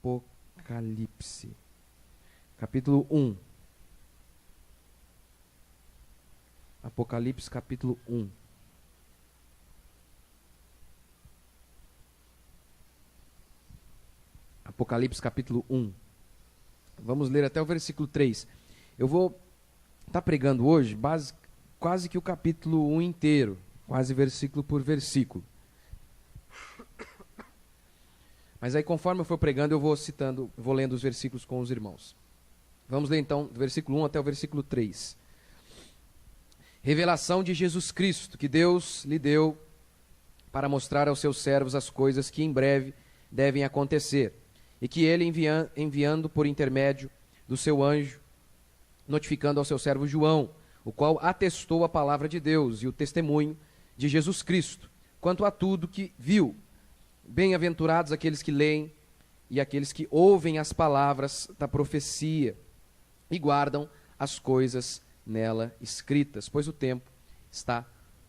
Apocalipse, capítulo 1. Apocalipse, capítulo 1. Apocalipse, capítulo 1. Vamos ler até o versículo 3. Eu vou estar pregando hoje quase que o capítulo 1 inteiro, quase versículo por versículo. Mas aí, conforme eu for pregando, eu vou citando, vou lendo os versículos com os irmãos. Vamos ler então do versículo 1 até o versículo 3. Revelação de Jesus Cristo, que Deus lhe deu para mostrar aos seus servos as coisas que em breve devem acontecer, e que ele, enviando por intermédio do seu anjo, notificando ao seu servo João, o qual atestou a palavra de Deus e o testemunho de Jesus Cristo, quanto a tudo que viu. Bem-aventurados aqueles que leem e aqueles que ouvem as palavras da profecia e guardam as coisas nela escritas, pois o tempo está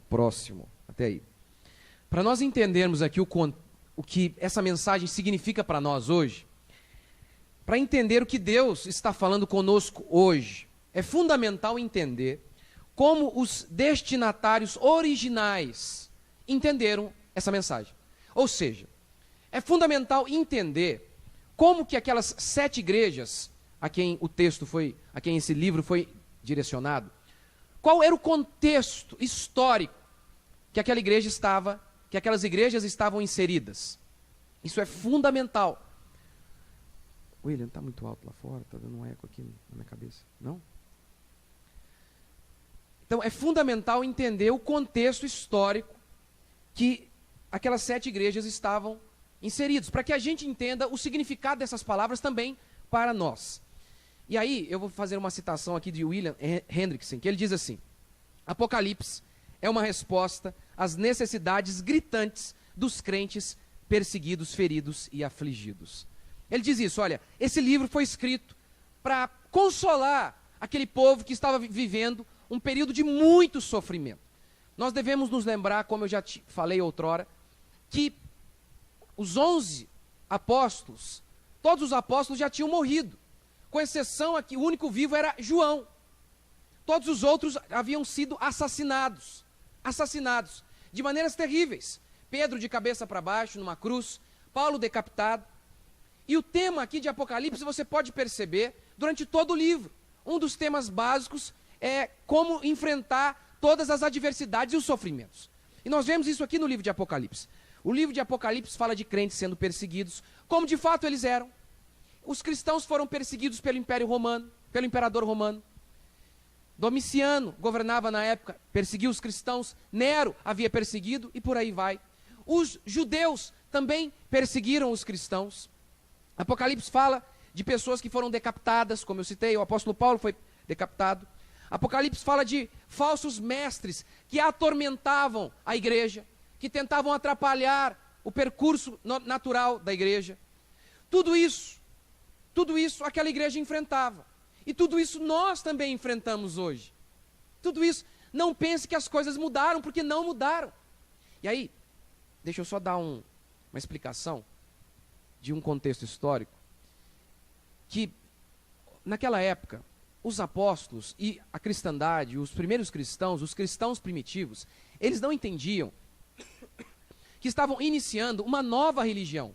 próximo. Até aí. Para nós entendermos aqui o que essa mensagem significa para nós hoje, para entender o que Deus está falando conosco hoje, é fundamental entender como os destinatários originais entenderam essa mensagem. Ou seja, é fundamental entender como que aquelas 7 igrejas a quem esse livro foi direcionado, qual era o contexto histórico que aquelas igrejas estavam inseridas. Isso é fundamental. William, está muito alto lá fora, está dando um eco aqui na minha cabeça. Não? Então, é fundamental entender o contexto histórico que aquelas 7 igrejas estavam inseridas, para que a gente entenda o significado dessas palavras também para nós. E aí, eu vou fazer uma citação aqui de William Hendrickson, que ele diz assim: Apocalipse é uma resposta às necessidades gritantes dos crentes perseguidos, feridos e afligidos. Ele diz isso, olha, esse livro foi escrito para consolar aquele povo que estava vivendo um período de muito sofrimento. Nós devemos nos lembrar, como eu já falei outrora, que os 11 apóstolos, todos os apóstolos já tinham morrido, com exceção aqui, o único vivo era João. Todos os outros haviam sido assassinados de maneiras terríveis. Pedro de cabeça para baixo numa cruz, Paulo decapitado. E o tema aqui de Apocalipse, você pode perceber, durante todo o livro, um dos temas básicos é como enfrentar todas as adversidades e os sofrimentos. E nós vemos isso aqui no livro de Apocalipse. O livro de Apocalipse fala de crentes sendo perseguidos, como de fato eles eram. Os cristãos foram perseguidos pelo Império Romano, pelo imperador romano. Domiciano governava na época, perseguiu os cristãos, Nero havia perseguido e por aí vai. Os judeus também perseguiram os cristãos. Apocalipse fala de pessoas que foram decapitadas, como eu citei, o apóstolo Paulo foi decapitado. Apocalipse fala de falsos mestres que atormentavam a igreja, que tentavam atrapalhar o percurso natural da igreja. Tudo isso aquela igreja enfrentava. E tudo isso nós também enfrentamos hoje. Tudo isso, não pense que as coisas mudaram, porque não mudaram. E aí, deixa eu só dar uma explicação de um contexto histórico, que naquela época, os apóstolos e a cristandade, os primeiros cristãos, os cristãos primitivos, eles não entendiam que estavam iniciando uma nova religião.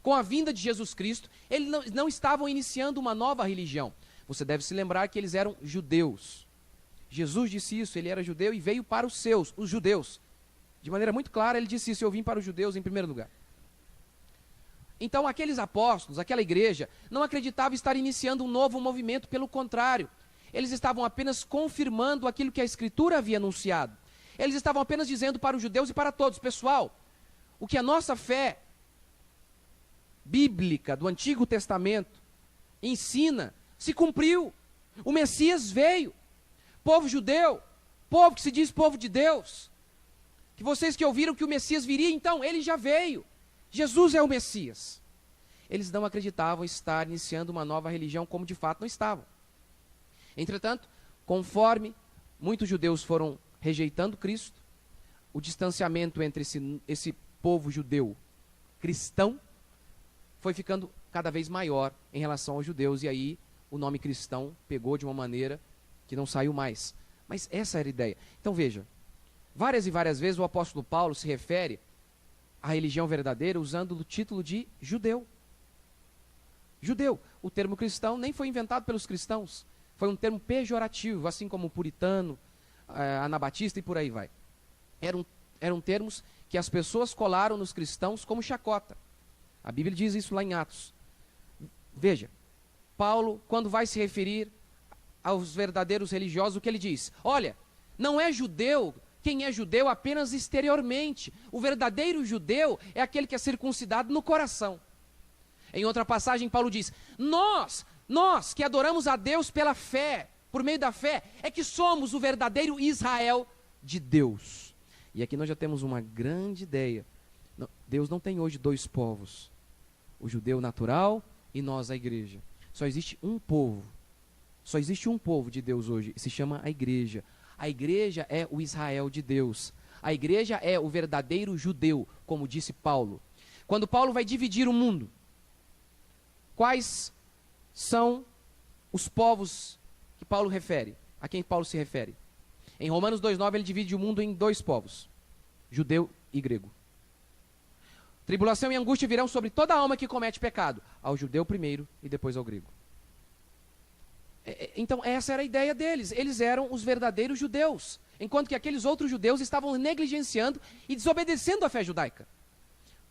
Com a vinda de Jesus Cristo, eles não estavam iniciando uma nova religião. Você deve se lembrar que eles eram judeus. Jesus disse isso, ele era judeu e veio para os judeus. De maneira muito clara, ele disse isso: eu vim para os judeus em primeiro lugar. Então, aqueles apóstolos, aquela igreja, não acreditava estar iniciando um novo movimento, pelo contrário. Eles estavam apenas confirmando aquilo que a Escritura havia anunciado. Eles estavam apenas dizendo para os judeus e para todos: pessoal, o que a nossa fé bíblica do Antigo Testamento ensina, se cumpriu. O Messias veio. Povo judeu, povo que se diz povo de Deus, que vocês que ouviram que o Messias viria, então, ele já veio. Jesus é o Messias. Eles não acreditavam estar iniciando uma nova religião, como de fato não estavam. Entretanto, conforme muitos judeus foram rejeitando Cristo, o distanciamento entre esse povo judeu cristão foi ficando cada vez maior em relação aos judeus, e aí o nome cristão pegou de uma maneira que não saiu mais. Mas essa era a ideia. Então veja, várias e várias vezes o apóstolo Paulo se refere à religião verdadeira usando o título de judeu. Judeu. O termo cristão nem foi inventado pelos cristãos. Foi um termo pejorativo, assim como puritano, anabatista e por aí vai. Eram termos que as pessoas colaram nos cristãos como chacota. A Bíblia diz isso lá em Atos. Veja, Paulo, quando vai se referir aos verdadeiros religiosos, o que ele diz? Olha, não é judeu quem é judeu apenas exteriormente. O verdadeiro judeu é aquele que é circuncidado no coração. Em outra passagem, Paulo diz, nós que adoramos a Deus pela fé, por meio da fé, é que somos o verdadeiro Israel de Deus. E aqui nós já temos uma grande ideia. Deus não tem hoje dois povos, o judeu natural e nós, a igreja. Só existe um povo. Só existe um povo de Deus hoje, e se chama a igreja. A igreja é o Israel de Deus. A igreja é o verdadeiro judeu, como disse Paulo. Quando Paulo vai dividir o mundo, quais são os povos que Paulo refere? A quem Paulo se refere? Em Romanos 2,9 ele divide o mundo em dois povos, judeu e grego. Tribulação e angústia virão sobre toda alma que comete pecado, ao judeu primeiro e depois ao grego. Então essa era a ideia deles, eles eram os verdadeiros judeus, enquanto que aqueles outros judeus estavam negligenciando e desobedecendo a fé judaica.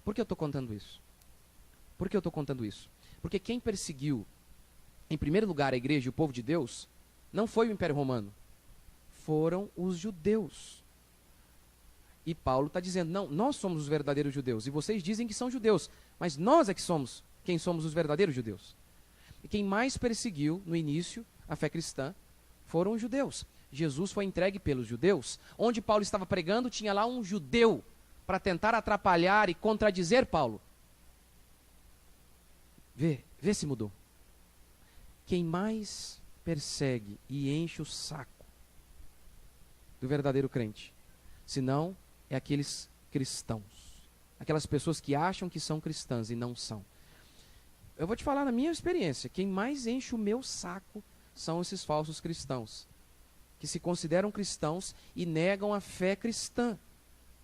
Por que eu estou contando isso? Por que eu estou contando isso? Porque quem perseguiu, em primeiro lugar, a igreja e o povo de Deus, não foi o Império Romano, foram os judeus. E Paulo está dizendo, não, nós somos os verdadeiros judeus, e vocês dizem que são judeus, mas nós é que somos quem somos os verdadeiros judeus. E quem mais perseguiu, no início, a fé cristã, foram os judeus. Jesus foi entregue pelos judeus. Onde Paulo estava pregando, tinha lá um judeu para tentar atrapalhar e contradizer Paulo. Vê se mudou. Quem mais persegue e enche o saco do verdadeiro crente, senão é aqueles cristãos, aquelas pessoas que acham que são cristãs e não são. Eu vou te falar na minha experiência, quem mais enche o meu saco são esses falsos cristãos, que se consideram cristãos e negam a fé cristã,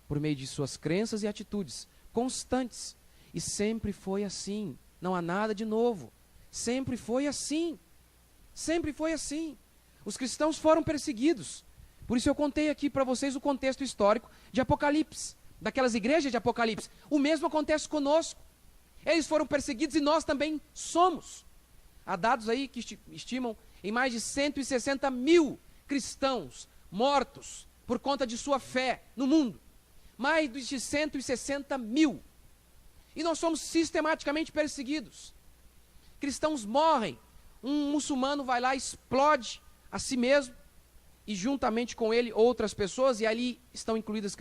por meio de suas crenças e atitudes constantes. E sempre foi assim, não há nada de novo, sempre foi assim, sempre foi assim. Os cristãos foram perseguidos, por isso eu contei aqui para vocês o contexto histórico de Apocalipse, daquelas igrejas de Apocalipse. O mesmo acontece conosco. Eles foram perseguidos e nós também somos. Há dados aí que estimam em mais de 160 mil cristãos mortos por conta de sua fé no mundo. Mais de 160 mil. E nós somos sistematicamente perseguidos. Cristãos morrem. Um muçulmano vai lá, explode a si mesmo e juntamente com ele outras pessoas, e ali estão incluídas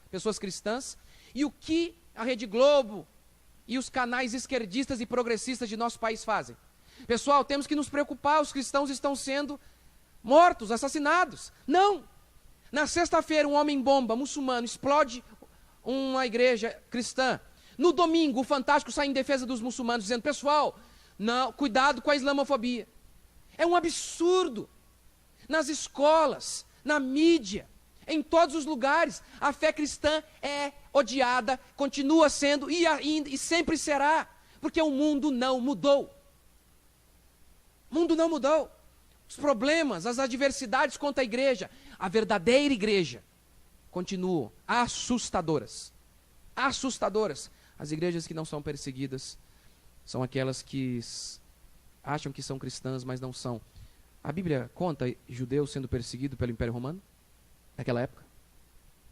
pessoas cristãs. E o que a Rede Globo e os canais esquerdistas e progressistas de nosso país fazem? Pessoal, temos que nos preocupar, os cristãos estão sendo mortos, assassinados. Não! Na sexta-feira, um homem-bomba muçulmano explode uma igreja cristã. No domingo, o Fantástico sai em defesa dos muçulmanos, dizendo, pessoal, não, cuidado com a islamofobia. É um absurdo. Nas escolas, na mídia, em todos os lugares, a fé cristã é odiada, continua sendo e sempre será, porque o mundo não mudou. O mundo não mudou. Os problemas, as adversidades contra a igreja, a verdadeira igreja, continuam assustadoras. Assustadoras. As igrejas que não são perseguidas são aquelas que acham que são cristãs, mas não são. A Bíblia conta judeus sendo perseguidos pelo Império Romano? Naquela época?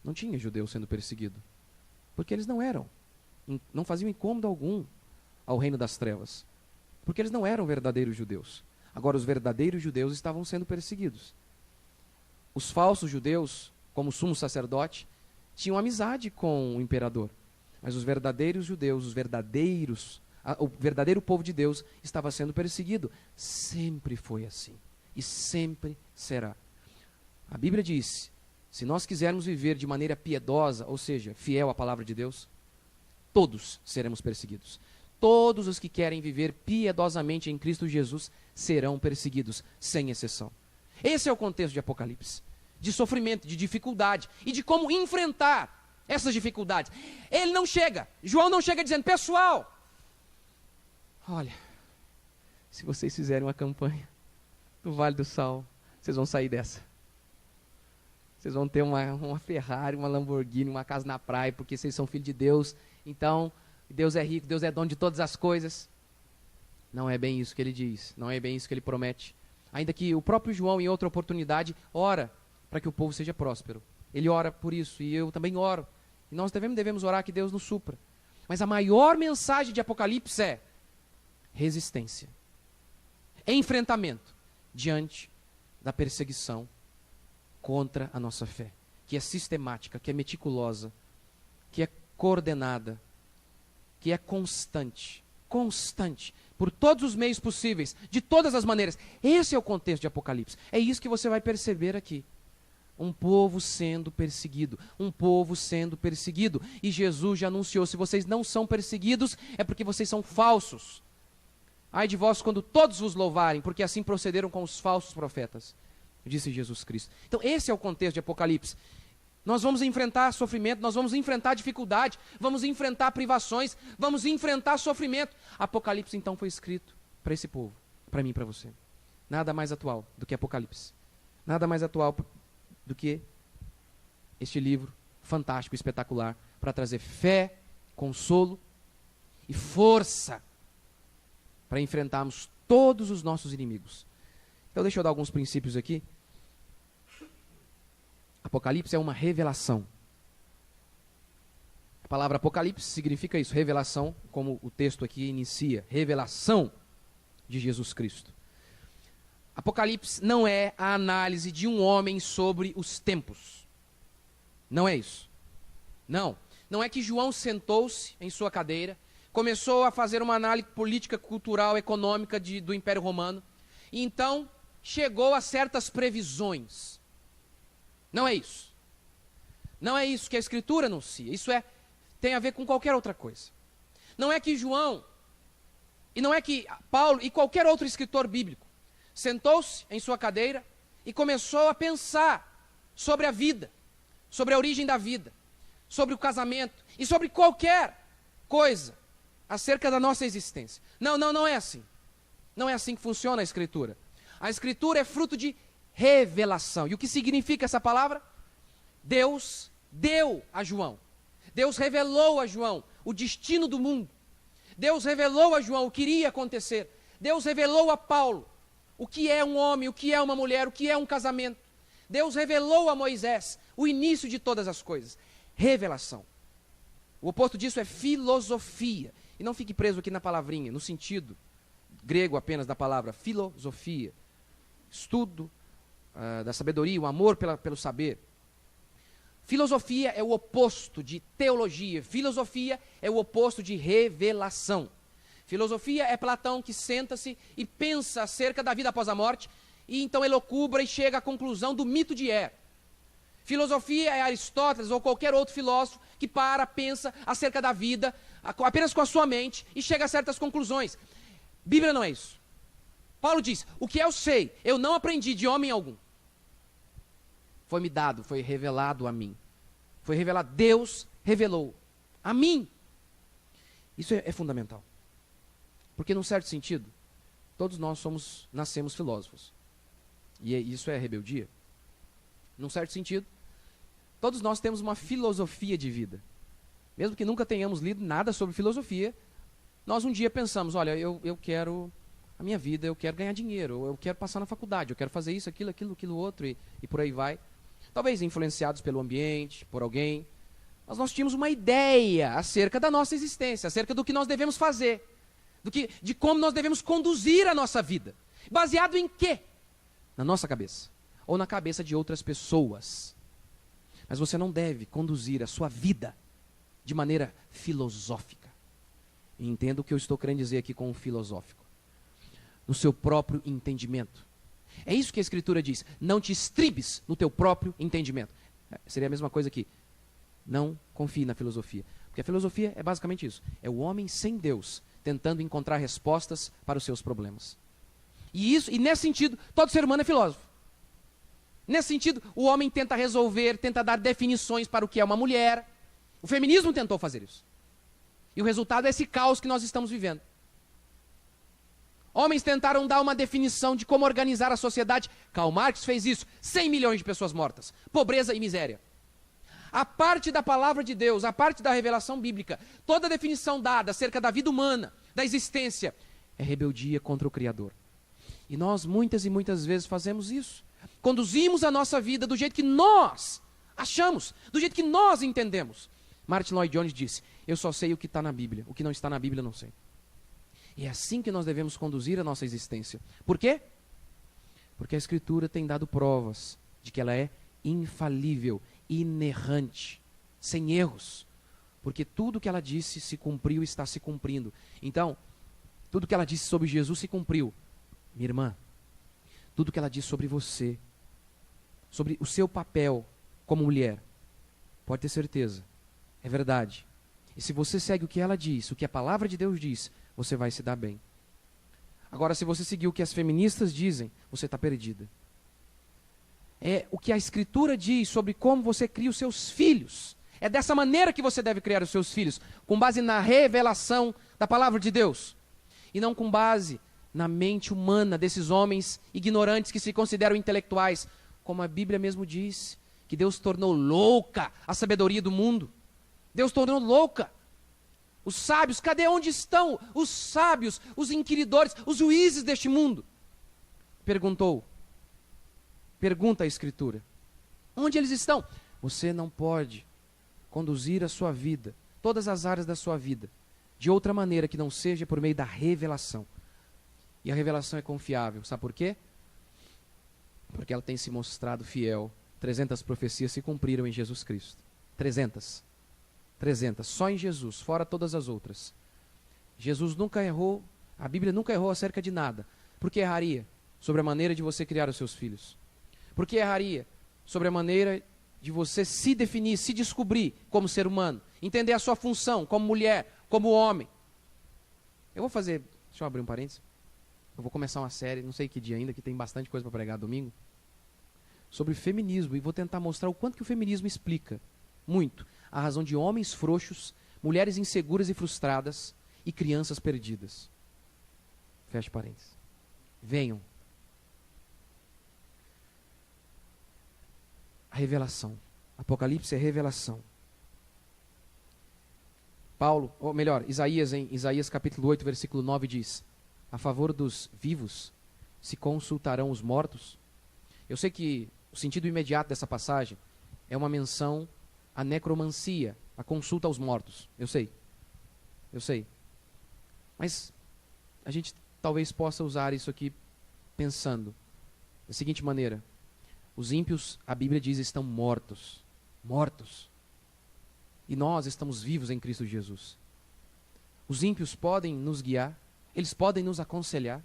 Não tinha judeu sendo perseguido. Porque eles não faziam incômodo algum ao reino das trevas. Porque eles não eram verdadeiros judeus. Agora, os verdadeiros judeus estavam sendo perseguidos. Os falsos judeus, como o sumo sacerdote, tinham amizade com o imperador. Mas os verdadeiros judeus, o verdadeiro povo de Deus estava sendo perseguido. Sempre foi assim. E sempre será. A Bíblia diz, se nós quisermos viver de maneira piedosa, ou seja, fiel à palavra de Deus, todos seremos perseguidos. todos os que querem viver piedosamente em Cristo Jesus serão perseguidos, sem exceção. Esse é o contexto de Apocalipse, de sofrimento, de dificuldade e de como enfrentar essas dificuldades. Ele não chega, João não chega dizendo: pessoal, olha, se vocês fizerem uma campanha no Vale do Sal, vocês vão sair dessa. Vocês vão ter uma Ferrari, uma Lamborghini, uma casa na praia, porque vocês são filhos de Deus. Então, Deus é rico, Deus é dono de todas as coisas. Não é bem isso que ele diz, não é bem isso que ele promete. Ainda que o próprio João, em outra oportunidade, ora para que o povo seja próspero. Ele ora por isso, e eu também oro. E nós devemos orar que Deus nos supra. Mas a maior mensagem de Apocalipse é resistência, enfrentamento diante da perseguição contra a nossa fé, que é sistemática, que é meticulosa, que é coordenada, que é constante, por todos os meios possíveis, de todas as maneiras. Esse é o contexto de Apocalipse. É isso que você vai perceber aqui. Um povo sendo perseguido, e Jesus já anunciou: se vocês não são perseguidos, é porque vocês são falsos. Ai de vós quando todos vos louvarem, porque assim procederam com os falsos profetas, disse Jesus Cristo. Então esse é o contexto de Apocalipse. Nós vamos enfrentar sofrimento, nós vamos enfrentar dificuldade, vamos enfrentar privações, vamos enfrentar sofrimento. Apocalipse então foi escrito para esse povo, para mim e para você. Nada mais atual do que Apocalipse. Nada mais atual do que este livro fantástico, espetacular, para trazer fé, consolo e força para enfrentarmos todos os nossos inimigos. Então deixa eu dar alguns princípios aqui. Apocalipse é uma revelação. A palavra Apocalipse significa isso, revelação, como o texto aqui inicia, revelação de Jesus Cristo. Apocalipse não é a análise de um homem sobre os tempos. Não é isso. Não é que João sentou-se em sua cadeira, começou a fazer uma análise política, cultural, econômica do Império Romano, e então chegou a certas previsões. Não é isso. Não é isso que a Escritura anuncia. Isso tem a ver com qualquer outra coisa. Não é que João, e não é que Paulo e qualquer outro escritor bíblico sentou-se em sua cadeira e começou a pensar sobre a vida, sobre a origem da vida, sobre o casamento e sobre qualquer coisa acerca da nossa existência. Não é assim. Não é assim que funciona a Escritura. A Escritura é fruto de revelação. E o que significa essa palavra? Deus deu a João. Deus revelou a João o destino do mundo. Deus revelou a João o que iria acontecer. Deus revelou a Paulo o que é um homem, o que é uma mulher, o que é um casamento. Deus revelou a Moisés o início de todas as coisas. Revelação. O oposto disso é filosofia. E não fique preso aqui na palavrinha, no sentido grego apenas da palavra filosofia. Estudo da sabedoria, o amor pelo saber. Filosofia é o oposto de teologia. Filosofia é o oposto de revelação. Filosofia é Platão que senta-se e pensa acerca da vida após a morte, e então elocubra e chega à conclusão do mito de Er. Filosofia é Aristóteles ou qualquer outro filósofo que pensa acerca da vida, apenas com a sua mente, e chega a certas conclusões. Bíblia não é isso. Paulo diz: o que eu sei, eu não aprendi de homem algum. Foi-me dado, foi revelado a mim. Foi revelado, Deus revelou a mim. Isso é fundamental. Porque, num certo sentido, todos nós nascemos filósofos. E isso é rebeldia. Num certo sentido, todos nós temos uma filosofia de vida. Mesmo que nunca tenhamos lido nada sobre filosofia, nós um dia pensamos: olha, eu quero a minha vida, eu quero ganhar dinheiro, eu quero passar na faculdade, eu quero fazer isso, aquilo outro, e por aí vai. Talvez influenciados pelo ambiente, por alguém. Mas nós tínhamos uma ideia acerca da nossa existência, acerca do que nós devemos fazer, de como nós devemos conduzir a nossa vida. Baseado em quê? Na nossa cabeça, ou na cabeça de outras pessoas. Mas você não deve conduzir a sua vida de maneira filosófica. E entenda o que eu estou querendo dizer aqui com o filosófico. No seu próprio entendimento. É isso que a Escritura diz: não te estribes no teu próprio entendimento. Seria a mesma coisa aqui. Não confie na filosofia. Porque a filosofia é basicamente isso. É o homem sem Deus tentando encontrar respostas para os seus problemas. E nesse sentido, todo ser humano é filósofo. Nesse sentido, o homem tenta resolver, tenta dar definições para o que é uma mulher. O feminismo tentou fazer isso. E o resultado é esse caos que nós estamos vivendo. Homens tentaram dar uma definição de como organizar a sociedade. Karl Marx fez isso. 100 milhões de pessoas mortas. Pobreza e miséria. A parte da palavra de Deus, a parte da revelação bíblica, toda a definição dada acerca da vida humana, da existência, é rebeldia contra o Criador. E nós muitas e muitas vezes fazemos isso. Conduzimos a nossa vida do jeito que nós achamos, do jeito que nós entendemos. Martin Lloyd Jones disse, eu só sei o que está na Bíblia, o que não está na Bíblia eu não sei. E é assim que nós devemos conduzir a nossa existência. Por quê? Porque a Escritura tem dado provas de que ela é infalível, inerrante, sem erros. Porque tudo que ela disse se cumpriu e está se cumprindo. Então, tudo que ela disse sobre Jesus se cumpriu. Minha irmã, tudo que ela disse sobre você, sobre o seu papel como mulher, pode ter certeza, é verdade. E se você segue o que ela diz, o que a palavra de Deus diz, você vai se dar bem. Agora, se você seguir o que as feministas dizem, você está perdida. É o que a Escritura diz sobre como você cria os seus filhos. É dessa maneira que você deve criar os seus filhos, com base na revelação da palavra de Deus. E não com base na mente humana desses homens ignorantes que se consideram intelectuais. Como a Bíblia mesmo diz, que Deus tornou louca a sabedoria do mundo. Deus tornou louca. Os sábios, cadê onde estão os sábios, os inquiridores, os juízes deste mundo? Pergunta a Escritura. Onde eles estão? Você não pode conduzir a sua vida, todas as áreas da sua vida, de outra maneira que não seja por meio da revelação. E a revelação é confiável. Sabe por quê? Porque ela tem se mostrado fiel. 300 profecias se cumpriram em Jesus Cristo. 300. Só em Jesus, fora todas as outras. Jesus nunca errou, a Bíblia nunca errou acerca de nada. Por que erraria? Sobre a maneira de você criar os seus filhos. Por que erraria? Sobre a maneira de você se definir, se descobrir como ser humano. Entender a sua função como mulher, como homem. Deixa eu abrir um parênteses. Eu vou começar uma série, não sei que dia ainda, que tem bastante coisa para pregar domingo, sobre feminismo. E vou tentar mostrar o quanto que o feminismo explica, muito, a razão de homens frouxos, mulheres inseguras e frustradas e crianças perdidas. Feche parênteses. Venham. A revelação. Apocalipse é revelação. Isaías, em Isaías capítulo 8, versículo 9 diz, a favor dos vivos se consultarão os mortos. Eu sei que o sentido imediato dessa passagem é uma menção à necromancia, a consulta aos mortos. Eu sei. Mas a gente talvez possa usar isso aqui pensando da seguinte maneira. Os ímpios, a Bíblia diz, estão mortos. Mortos. E nós estamos vivos em Cristo Jesus. Os ímpios podem nos guiar. Eles podem nos aconselhar.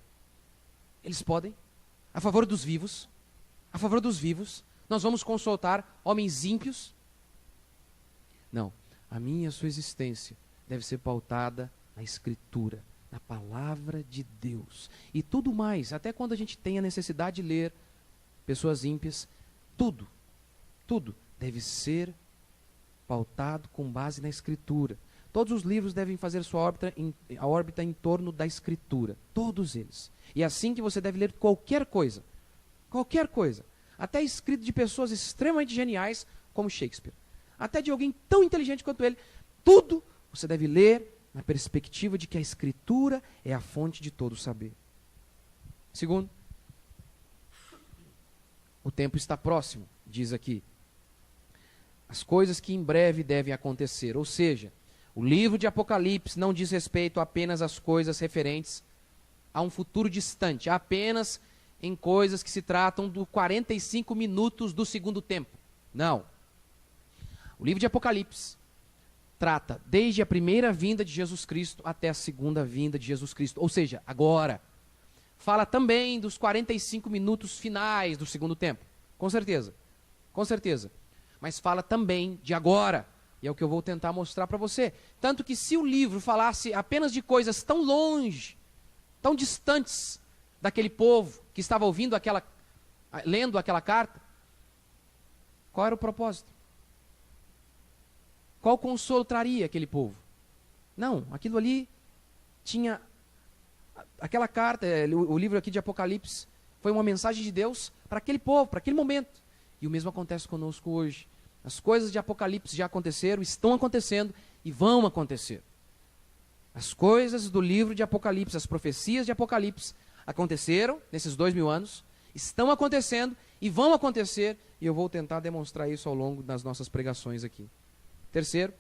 Eles podem. A favor dos vivos. A favor dos vivos. Nós vamos consultar homens ímpios. Não. A minha e a sua existência deve ser pautada na Escritura, na palavra de Deus. E tudo mais, até quando a gente tem a necessidade de ler pessoas ímpias, tudo deve ser pautado com base na Escritura. Todos os livros devem fazer sua órbita em torno da Escritura. Todos eles. E é assim que você deve ler qualquer coisa. Qualquer coisa. Até escrito de pessoas extremamente geniais como Shakespeare. Até de alguém tão inteligente quanto ele. Tudo você deve ler na perspectiva de que a Escritura é a fonte de todo saber. Segundo, o tempo está próximo, diz aqui. As coisas que em breve devem acontecer. Ou seja, o livro de Apocalipse não diz respeito apenas às coisas referentes a um futuro distante, apenas em coisas que se tratam do 45 minutos do segundo tempo. Não. O livro de Apocalipse trata desde a primeira vinda de Jesus Cristo até a segunda vinda de Jesus Cristo. Ou seja, agora. Fala também dos 45 minutos finais do segundo tempo. Com certeza. Com certeza. Mas fala também de agora. E é o que eu vou tentar mostrar para você. Tanto que se o livro falasse apenas de coisas tão longe, tão distantes daquele povo que estava lendo aquela carta, qual era o propósito? Qual consolo traria aquele povo? Não, aquilo ali tinha... Aquela carta, o livro aqui de Apocalipse, foi uma mensagem de Deus para aquele povo, para aquele momento. E o mesmo acontece conosco hoje. As coisas de Apocalipse já aconteceram, estão acontecendo e vão acontecer. As coisas do livro de Apocalipse, as profecias de Apocalipse aconteceram nesses 2000 anos, estão acontecendo e vão acontecer, e eu vou tentar demonstrar isso ao longo das nossas pregações aqui. Terceiro,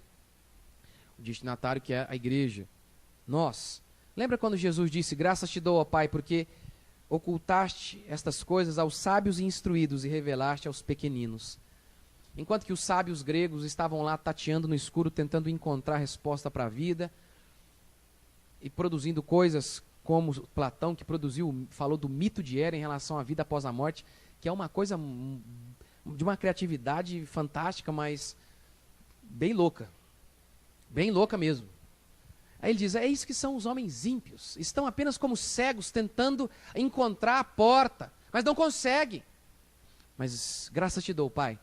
o destinatário, que é a igreja. Nós. Lembra quando Jesus disse: graças te dou, ó Pai, porque ocultaste estas coisas aos sábios e instruídos e revelaste aos pequeninos. Enquanto que os sábios gregos estavam lá tateando no escuro, tentando encontrar resposta para a vida e produzindo coisas como Platão, que falou do mito de Hera em relação à vida após a morte, que é uma coisa de uma criatividade fantástica, mas bem louca mesmo. Aí ele diz: é isso que são os homens ímpios, estão apenas como cegos tentando encontrar a porta, mas não conseguem. Mas graças te dou, Pai,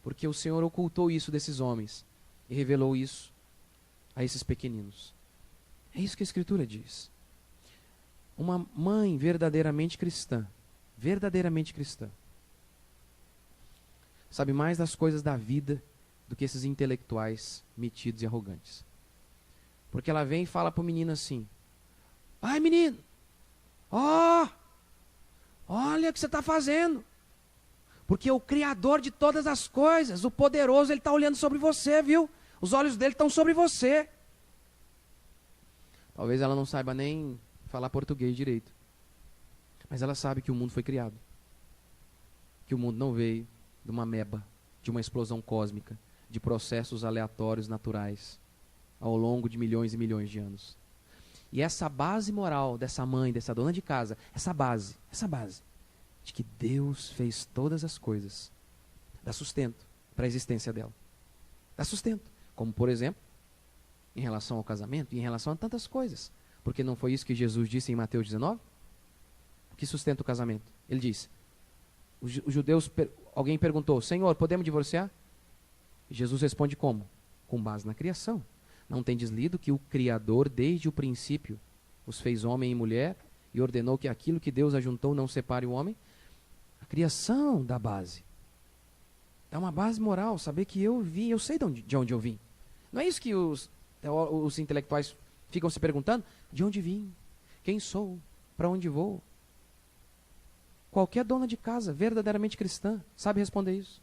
porque o Senhor ocultou isso desses homens e revelou isso a esses pequeninos. É isso que a Escritura diz. Uma mãe verdadeiramente cristã, sabe mais das coisas da vida do que esses intelectuais metidos e arrogantes. Porque ela vem e fala para o menino assim: ai, menino, olha o que você está fazendo. Porque o Criador de todas as coisas, o poderoso, ele está olhando sobre você, viu? Os olhos dele estão sobre você. Talvez ela não saiba nem falar português direito. Mas ela sabe que o mundo foi criado. Que o mundo não veio de uma ameba, de uma explosão cósmica, de processos aleatórios naturais, ao longo de milhões e milhões de anos. E essa base moral dessa mãe, dessa dona de casa, essa base, de que Deus fez todas as coisas, dá sustento para a existência dela. Dá sustento. Como, por exemplo, em relação ao casamento e em relação a tantas coisas. Porque não foi isso que Jesus disse em Mateus 19? O que sustenta o casamento? Ele diz, os judeus, alguém perguntou: Senhor, podemos divorciar? E Jesus responde como? Com base na criação. Não tendes lido que o Criador, desde o princípio, os fez homem e mulher e ordenou que aquilo que Deus ajuntou não separe o homem? A criação dá base. Dá uma base moral, saber que eu sei de onde eu vim. Não é isso que os intelectuais ficam se perguntando? De onde vim? Quem sou? Para onde vou? Qualquer dona de casa verdadeiramente cristã sabe responder isso.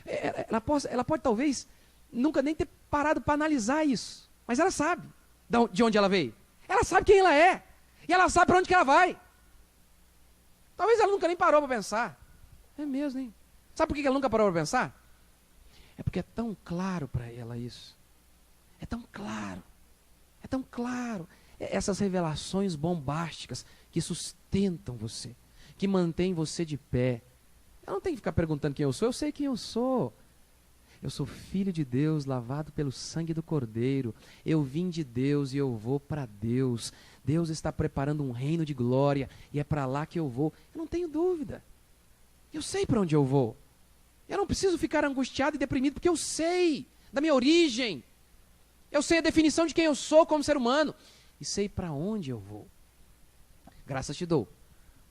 Ela pode talvez nunca nem ter parado para analisar isso, mas ela sabe de onde ela veio. Ela sabe quem ela é. E ela sabe para onde que ela vai. Talvez ela nunca nem parou para pensar. É mesmo, hein? Sabe por que ela nunca parou para pensar? É porque é tão claro para ela isso. É tão claro. É tão claro. Essas revelações bombásticas que sustentam você, que mantêm você de pé. Eu não tenho que ficar perguntando quem eu sou sei quem eu sou. Eu sou filho de Deus, lavado pelo sangue do Cordeiro. Eu vim de Deus e eu vou para Deus. Deus está preparando um reino de glória e é para lá que eu vou. Eu não tenho dúvida. Eu sei para onde eu vou. Eu não preciso ficar angustiado e deprimido, porque eu sei da minha origem. Eu sei a definição de quem eu sou como ser humano. E sei para onde eu vou. Graças te dou,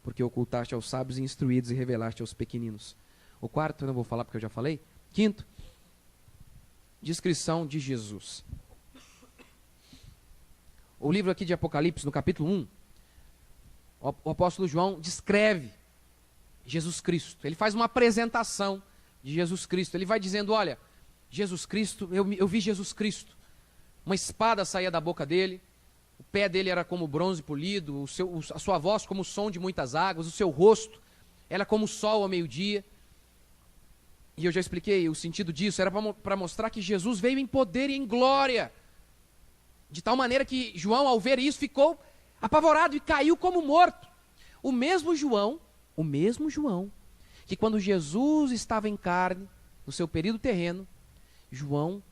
porque ocultaste aos sábios e instruídos e revelaste aos pequeninos. O quarto eu não vou falar porque eu já falei. Quinto, descrição de Jesus. O livro aqui de Apocalipse, no capítulo 1, o apóstolo João descreve Jesus Cristo. Ele faz uma apresentação de Jesus Cristo. Ele vai dizendo: olha, Jesus Cristo, eu vi Jesus Cristo. Uma espada saía da boca dele, o pé dele era como bronze polido, a sua voz como o som de muitas águas, o seu rosto era como o sol ao meio-dia. E eu já expliquei o sentido disso, era para mostrar que Jesus veio em poder e em glória. De tal maneira que João, ao ver isso, ficou apavorado e caiu como morto. O mesmo João, que quando Jesus estava em carne, no seu período terreno, João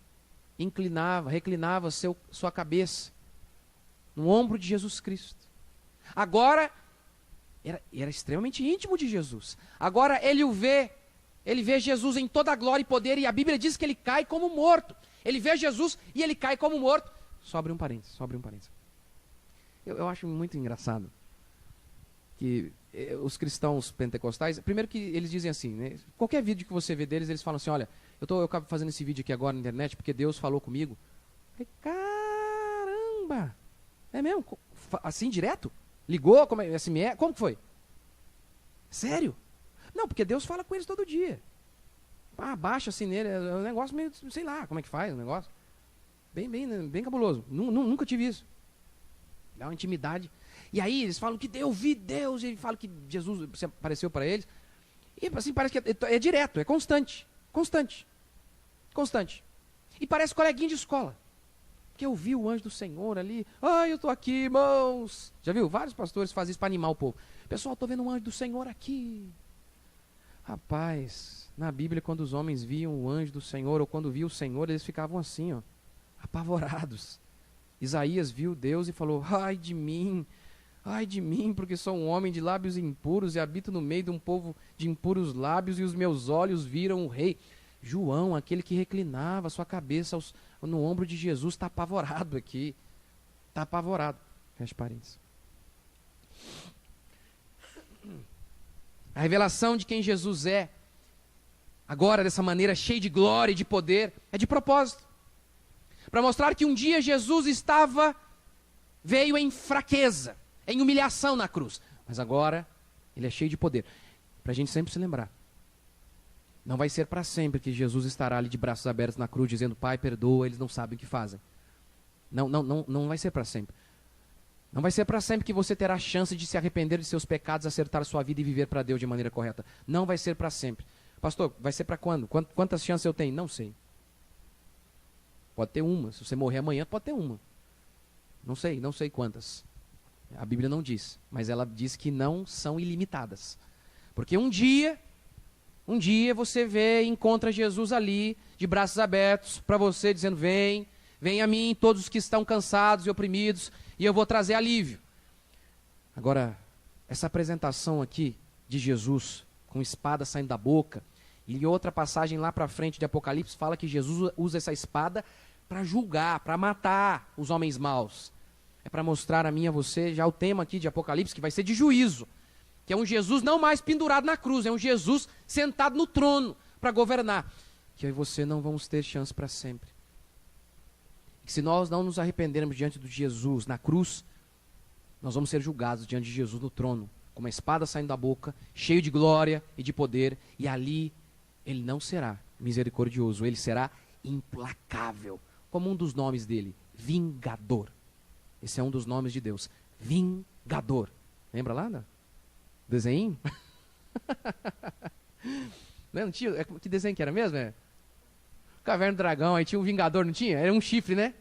reclinava sua cabeça no ombro de Jesus Cristo. Agora, era extremamente íntimo de Jesus. Agora ele vê Jesus em toda a glória e poder, e a Bíblia diz que ele cai como morto. Ele vê Jesus e ele cai como morto. Só abre um parênteses. Eu acho muito engraçado que os cristãos pentecostais, primeiro que eles dizem assim, né? Qualquer vídeo que você vê deles, eles falam assim, olha, eu acabo fazendo esse vídeo aqui agora na internet porque Deus falou comigo. Caramba! É mesmo? Assim, direto? Ligou? Como que foi? Sério? Não, porque Deus fala com eles todo dia. Baixa assim nele, é um negócio meio, sei lá, como é que faz o negócio. Bem cabuloso. Nunca tive isso. Dá uma intimidade. E aí eles falam que eu vi Deus, e ele fala que Jesus apareceu para eles. E assim, parece que é direto, é constante. E parece coleguinha de escola. Porque eu vi o anjo do Senhor ali. Ai, eu estou aqui, irmãos. Já viu? Vários pastores fazem isso para animar o povo. Pessoal, estou vendo um anjo do Senhor aqui. Rapaz, na Bíblia, quando os homens viam o anjo do Senhor, ou quando viam o Senhor, eles ficavam assim, ó, apavorados. Isaías viu Deus e falou, ai de mim, porque sou um homem de lábios impuros e habito no meio de um povo de impuros lábios, e os meus olhos viram o rei. João, aquele que reclinava sua cabeça no ombro de Jesus, está apavorado aqui. Está apavorado. Fecha parênteses. A revelação de quem Jesus é, agora dessa maneira cheia de glória e de poder, é de propósito. Para mostrar que um dia Jesus veio em fraqueza, em humilhação na cruz. Mas agora, ele é cheio de poder. Para a gente sempre se lembrar. Não vai ser para sempre que Jesus estará ali de braços abertos na cruz, dizendo, Pai, perdoa, eles não sabem o que fazem. Não vai ser para sempre. Não vai ser para sempre que você terá a chance de se arrepender de seus pecados, acertar sua vida e viver para Deus de maneira correta. Não vai ser para sempre. Pastor, vai ser para quando? Quantas chances eu tenho? Não sei. Pode ter uma. Se você morrer amanhã, pode ter uma. Não sei quantas. A Bíblia não diz, mas ela diz que não são ilimitadas. Porque um dia você vê e encontra Jesus ali, de braços abertos, para você, dizendo, vem a mim todos os que estão cansados e oprimidos, e eu vou trazer alívio. Agora, essa apresentação aqui de Jesus, com espada saindo da boca, e em outra passagem lá para frente de Apocalipse, fala que Jesus usa essa espada para julgar, para matar os homens maus. É para mostrar a mim e a você, já o tema aqui de Apocalipse, que vai ser de juízo. Que é um Jesus não mais pendurado na cruz, é um Jesus sentado no trono para governar. Que eu e você não vamos ter chance para sempre. Que se nós não nos arrependermos diante de Jesus na cruz, nós vamos ser julgados diante de Jesus no trono, com uma espada saindo da boca, cheio de glória e de poder, e ali ele não será misericordioso, ele será implacável, como um dos nomes dele, Vingador. Esse é um dos nomes de Deus, Vingador. Lembra lá, né? Desenho? Não tinha? Que desenho que era mesmo? Caverna do Dragão, aí tinha um Vingador, não tinha? Era um chifre, né?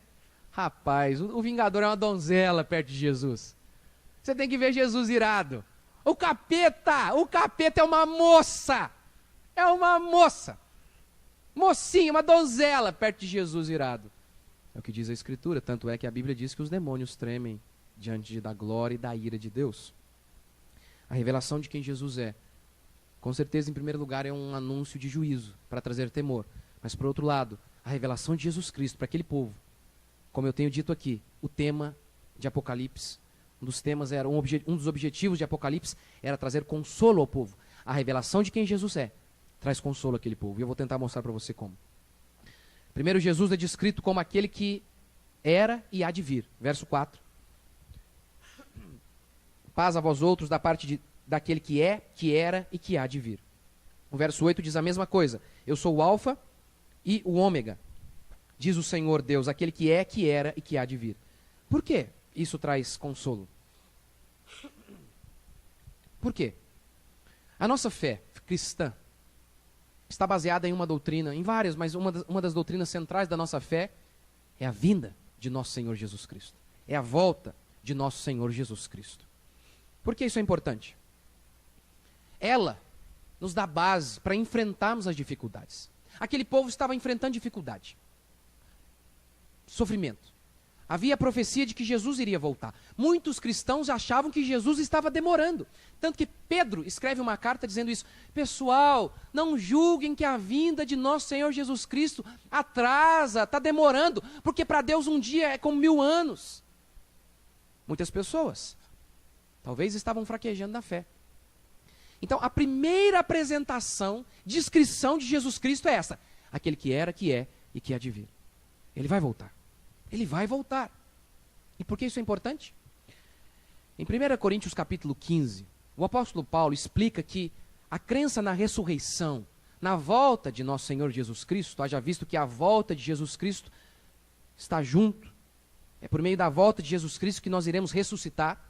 Rapaz, o Vingador é uma donzela perto de Jesus. Você tem que ver Jesus irado. O capeta é uma moça. É uma moça. Mocinha, uma donzela perto de Jesus irado. É o que diz a Escritura, tanto é que a Bíblia diz que os demônios tremem diante da glória e da ira de Deus. A revelação de quem Jesus é, com certeza, em primeiro lugar, é um anúncio de juízo, para trazer temor. Mas, por outro lado, a revelação de Jesus Cristo para aquele povo, como eu tenho dito aqui, o tema de Apocalipse, um dos objetivos de Apocalipse era trazer consolo ao povo. A revelação de quem Jesus é, traz consolo àquele povo. E eu vou tentar mostrar para você como. Primeiro, Jesus é descrito como aquele que era e há de vir. Verso 4. Paz a vós outros da parte daquele que é, que era e que há de vir. O verso 8 diz a mesma coisa. Eu sou o Alfa e o Ômega, diz o Senhor Deus, aquele que é, que era e que há de vir. Por que isso traz consolo? Por quê? A nossa fé cristã está baseada em uma doutrina, em várias, mas uma das doutrinas centrais da nossa fé é a vinda de nosso Senhor Jesus Cristo. É a volta de nosso Senhor Jesus Cristo. Por que isso é importante? Ela nos dá base para enfrentarmos as dificuldades. Aquele povo estava enfrentando dificuldade. sofrimento. Havia a profecia de que Jesus iria voltar. Muitos cristãos achavam que Jesus estava demorando. Tanto que Pedro escreve uma carta dizendo isso. Pessoal, não julguem que a vinda de nosso Senhor Jesus Cristo atrasa, está demorando, porque para Deus um dia é como 1000 anos. Muitas pessoas, talvez estavam fraquejando na fé. Então, a primeira apresentação, descrição de Jesus Cristo é essa. Aquele que era, que é e que há de vir. Ele vai voltar. Ele vai voltar. E por que isso é importante? Em 1 Coríntios capítulo 15, o apóstolo Paulo explica que a crença na ressurreição, na volta de nosso Senhor Jesus Cristo, haja visto que a volta de Jesus Cristo está junto, é por meio da volta de Jesus Cristo que nós iremos ressuscitar.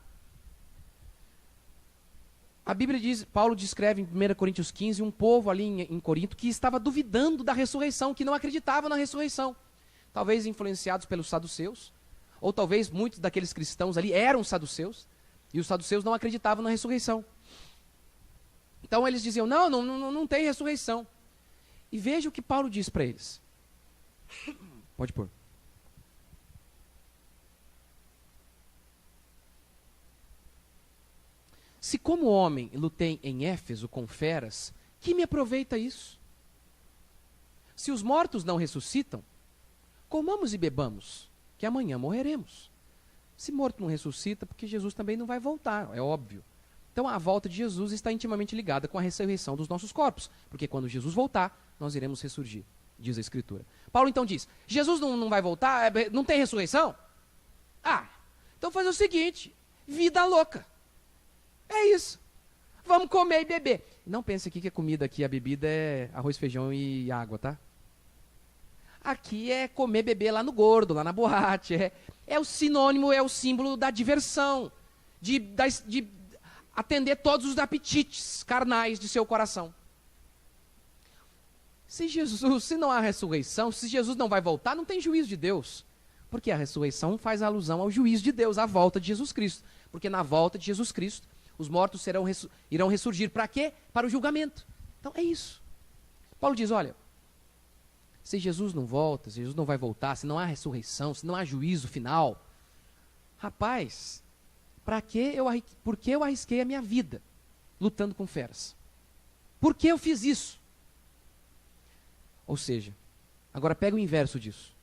A Bíblia diz, Paulo descreve em 1 Coríntios 15, um povo ali em Corinto que estava duvidando da ressurreição, que não acreditava na ressurreição. Talvez influenciados pelos saduceus, ou talvez muitos daqueles cristãos ali eram saduceus, e os saduceus não acreditavam na ressurreição. Então eles diziam, não tem ressurreição. E veja o que Paulo diz para eles. Pode pôr. Se como homem lutei em Éfeso com feras, que me aproveita isso? Se os mortos não ressuscitam, comamos e bebamos, que amanhã morreremos. Se morto não ressuscita, porque Jesus também não vai voltar, é óbvio. Então a volta de Jesus está intimamente ligada com a ressurreição dos nossos corpos, porque quando Jesus voltar, nós iremos ressurgir, diz a Escritura. Paulo então diz, Jesus não vai voltar, não tem ressurreição? Então fazer o seguinte, vida louca. É isso. Vamos comer e beber. Não pense aqui que a comida aqui, a bebida é arroz, feijão e água, tá? Aqui é comer, beber lá no gordo, lá na boate. É o sinônimo, é o símbolo da diversão, de atender todos os apetites carnais de seu coração. Se não há ressurreição, se Jesus não vai voltar, não tem juízo de Deus. Porque a ressurreição faz alusão ao juízo de Deus, à volta de Jesus Cristo. Porque na volta de Jesus Cristo, os mortos irão ressurgir. Para quê? Para o julgamento. Então é isso. Paulo diz, olha, se Jesus não volta, se Jesus não vai voltar, se não há ressurreição, se não há juízo final, rapaz, por que eu arrisquei a minha vida lutando com feras? Por que eu fiz isso? Ou seja, agora pega o inverso disso.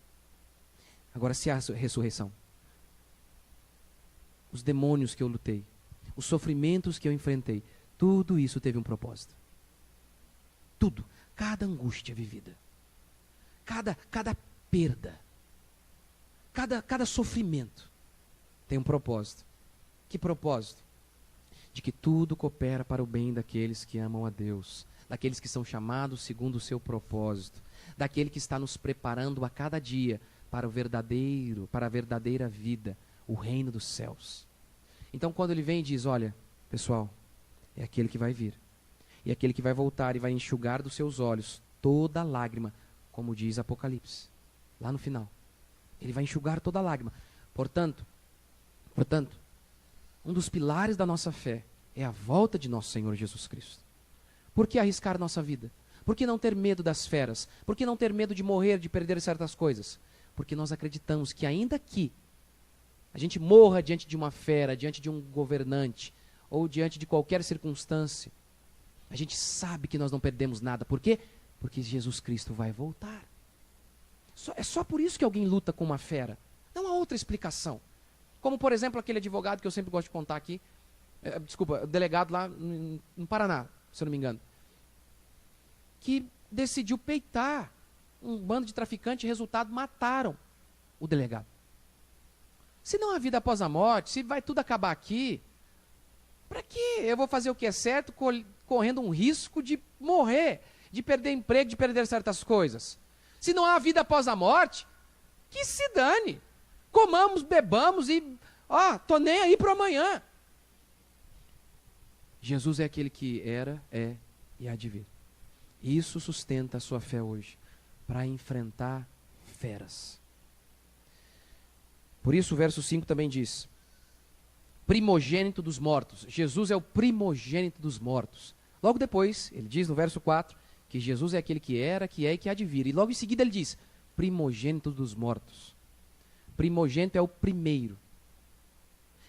Agora se há ressurreição, os demônios que eu lutei, os sofrimentos que eu enfrentei, tudo isso teve um propósito. Tudo, cada angústia vivida, cada perda, cada sofrimento tem um propósito. Que propósito? De que tudo coopera para o bem daqueles que amam a Deus, daqueles que são chamados segundo o seu propósito, daquele que está nos preparando a cada dia para a verdadeira vida, o reino dos céus. Então quando ele vem e diz, olha, pessoal, é aquele que vai vir, e aquele que vai voltar e vai enxugar dos seus olhos toda lágrima, como diz Apocalipse, lá no final. Ele vai enxugar toda lágrima. Portanto, um dos pilares da nossa fé é a volta de nosso Senhor Jesus Cristo. Por que arriscar nossa vida? Por que não ter medo das feras? Por que não ter medo de morrer, de perder certas coisas? Porque nós acreditamos que ainda que a gente morra diante de uma fera, diante de um governante, ou diante de qualquer circunstância, a gente sabe que nós não perdemos nada. Por quê? Porque Jesus Cristo vai voltar. É só por isso que alguém luta com uma fera. Não há outra explicação. Como, por exemplo, aquele advogado que eu sempre gosto de contar aqui, o delegado lá no Paraná, se eu não me engano, que decidiu peitar um bando de traficantes e, resultado, mataram o delegado. Se não há vida após a morte, se vai tudo acabar aqui, para que eu vou fazer o que é certo, correndo um risco de morrer, de perder emprego, de perder certas coisas? Se não há vida após a morte, que se dane. Comamos, bebamos e, tô nem aí para amanhã. Jesus é aquele que era, é e há de vir. Isso sustenta a sua fé hoje, para enfrentar feras. Por isso o verso 5 também diz, primogênito dos mortos. Jesus é o primogênito dos mortos. Logo depois, ele diz no verso 4, que Jesus é aquele que era, que é e que há de vir. E logo em seguida ele diz, primogênito dos mortos. primogênito é o primeiro.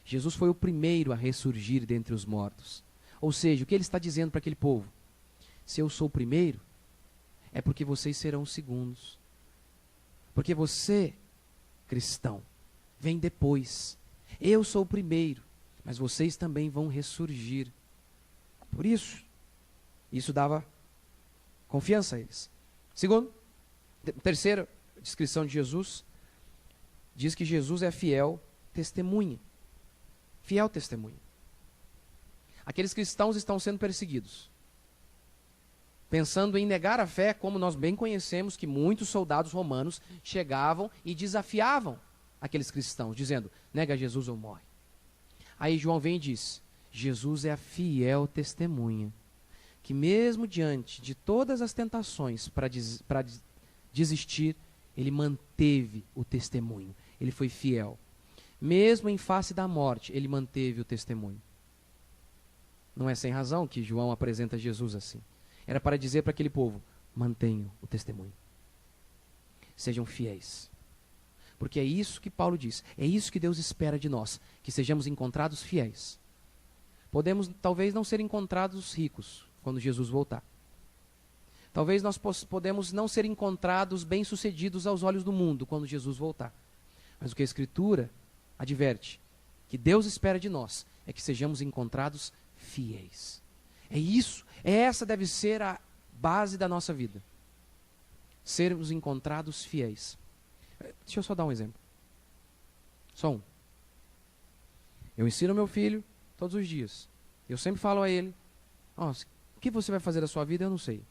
Jesus foi o primeiro a ressurgir dentre os mortos. Ou seja, o que ele está dizendo para aquele povo? Se eu sou o primeiro, é porque vocês serão os segundos. Porque você, cristão, vem depois. Eu sou o primeiro, mas vocês também vão ressurgir. Por isso, isso dava confiança a eles. Segundo, terceira descrição de Jesus, diz que Jesus é fiel testemunha. Fiel testemunha. Aqueles cristãos estão sendo perseguidos, pensando em negar a fé, como nós bem conhecemos que muitos soldados romanos chegavam e desafiavam aqueles cristãos, dizendo, nega Jesus ou morre. Aí João vem e diz, Jesus é a fiel testemunha, que mesmo diante de todas as tentações para desistir, ele manteve o testemunho, ele foi fiel. Mesmo em face da morte, ele manteve o testemunho. Não é sem razão que João apresenta Jesus assim. Era para dizer para aquele povo, mantenham o testemunho. Sejam fiéis. Porque é isso que Paulo diz, é isso que Deus espera de nós, que sejamos encontrados fiéis. Podemos talvez não ser encontrados ricos quando Jesus voltar. Talvez nós podemos não ser encontrados bem-sucedidos aos olhos do mundo quando Jesus voltar. Mas o que a Escritura adverte, que Deus espera de nós, é que sejamos encontrados fiéis. É isso, essa deve ser a base da nossa vida. Sermos encontrados fiéis. Deixa eu só dar um exemplo. Só um. Eu ensino meu filho todos os dias. Eu sempre falo a ele, o que você vai fazer da sua vida, eu não sei.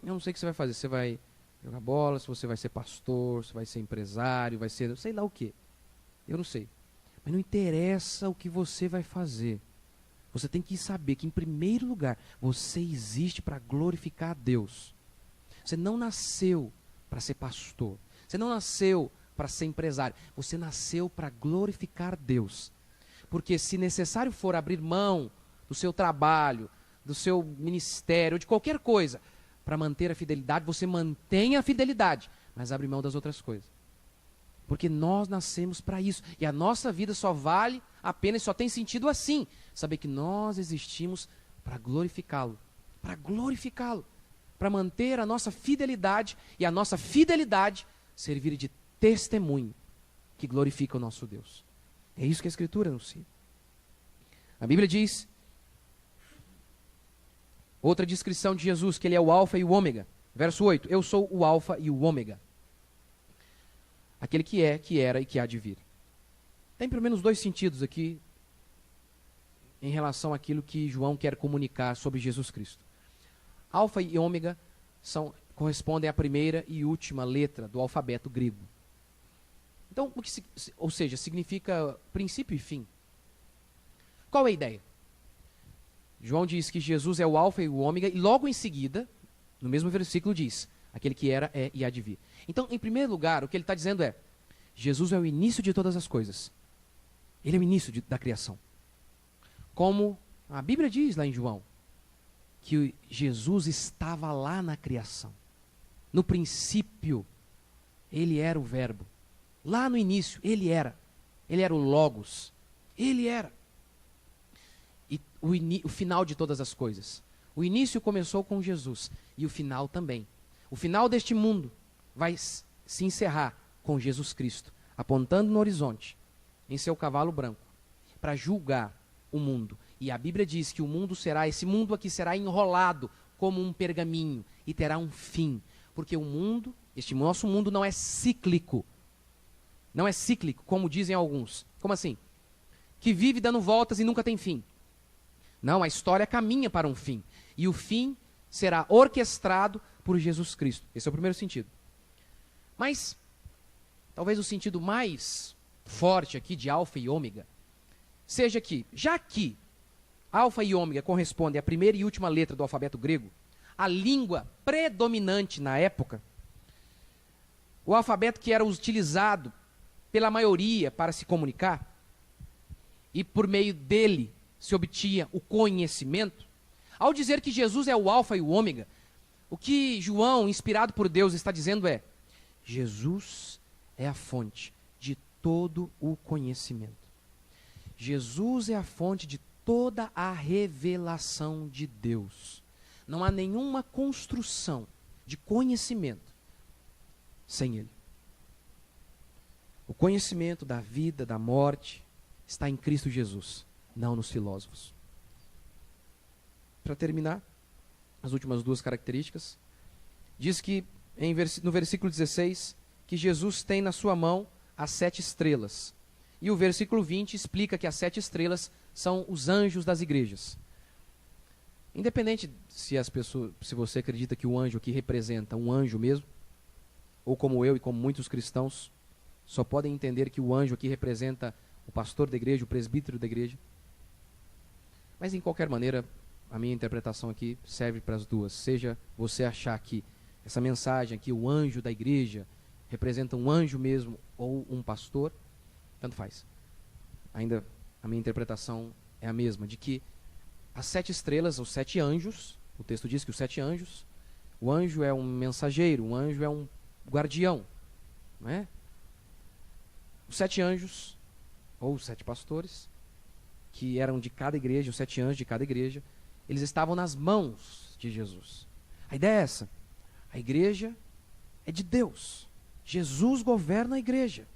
Eu não sei o que você vai fazer. Você vai jogar bola, se você vai ser pastor, se vai ser empresário, vai ser, sei lá o quê. Eu não sei. Mas não interessa o que você vai fazer. Você tem que saber que, em primeiro lugar, você existe para glorificar a Deus. Você não nasceu para ser pastor. Você não nasceu para ser empresário. Você nasceu para glorificar Deus. Porque se necessário for abrir mão do seu trabalho, do seu ministério, de qualquer coisa, para manter a fidelidade, você mantém a fidelidade, mas abre mão das outras coisas. Porque nós nascemos para isso. E a nossa vida só vale a pena e só tem sentido assim. Saber que nós existimos para glorificá-lo. Para glorificá-lo. Para manter a nossa fidelidade e a nossa fidelidade servir de testemunho que glorifica o nosso Deus. É isso que a Escritura anuncia. A Bíblia diz, outra descrição de Jesus, que ele é o alfa e o ômega. Verso 8, eu sou o alfa e o ômega. Aquele que é, que era e que há de vir. Tem pelo menos dois sentidos aqui em relação àquilo que João quer comunicar sobre Jesus Cristo. Alfa e ômega correspondem à primeira e última letra do alfabeto grego. Então, ou seja, significa princípio e fim. Qual é a ideia? João diz que Jesus é o alfa e o ômega, e logo em seguida, no mesmo versículo diz, aquele que era, é e há de vir. Então, em primeiro lugar, o que ele está dizendo é, Jesus é o início de todas as coisas. Ele é o início da criação. Como a Bíblia diz lá em João, que Jesus estava lá na criação. No princípio, ele era o verbo. Lá no início, ele era. Ele era o Logos. Ele era. E o final de todas as coisas. O início começou com Jesus. E o final também. O final deste mundo vai se encerrar com Jesus Cristo, apontando no horizonte, em seu cavalo branco, para julgar o mundo. E a Bíblia diz que esse mundo aqui será enrolado como um pergaminho e terá um fim. Porque o mundo, este nosso mundo não é cíclico. Não é cíclico, como dizem alguns. Como assim? Que vive dando voltas e nunca tem fim. Não, a história caminha para um fim. E o fim será orquestrado por Jesus Cristo. Esse é o primeiro sentido. Mas, talvez o sentido mais forte aqui de alfa e ômega seja que, já que alfa e ômega correspondem à primeira e última letra do alfabeto grego, a língua predominante na época, o alfabeto que era utilizado pela maioria para se comunicar, e por meio dele se obtinha o conhecimento, ao dizer que Jesus é o alfa e o ômega, o que João, inspirado por Deus, está dizendo é, Jesus é a fonte todo o conhecimento. Jesus é a fonte de toda a revelação de Deus. Não há nenhuma construção de conhecimento sem Ele. O conhecimento da vida, da morte, está em Cristo Jesus, não nos filósofos. Para terminar, as últimas duas características, diz que no versículo 16, que Jesus tem na sua mão as 7 estrelas. E o versículo 20 explica que as 7 estrelas são os anjos das igrejas. Independente se você acredita que o anjo aqui representa um anjo mesmo, ou como eu e como muitos cristãos, só podem entender que o anjo aqui representa o pastor da igreja, o presbítero da igreja. Mas, de qualquer maneira, a minha interpretação aqui serve para as duas. Seja você achar que essa mensagem aqui, o anjo da igreja, representa um anjo mesmo ou um pastor, tanto faz. Ainda a minha interpretação é a mesma, de que as 7 estrelas, os 7 anjos, o texto diz que os 7 anjos, o anjo é um mensageiro, o anjo é um guardião, não é? Os 7 anjos, ou os 7 pastores, que eram de cada igreja, os 7 anjos de cada igreja, eles estavam nas mãos de Jesus. A ideia é essa: a igreja é de Deus, Jesus governa a igreja.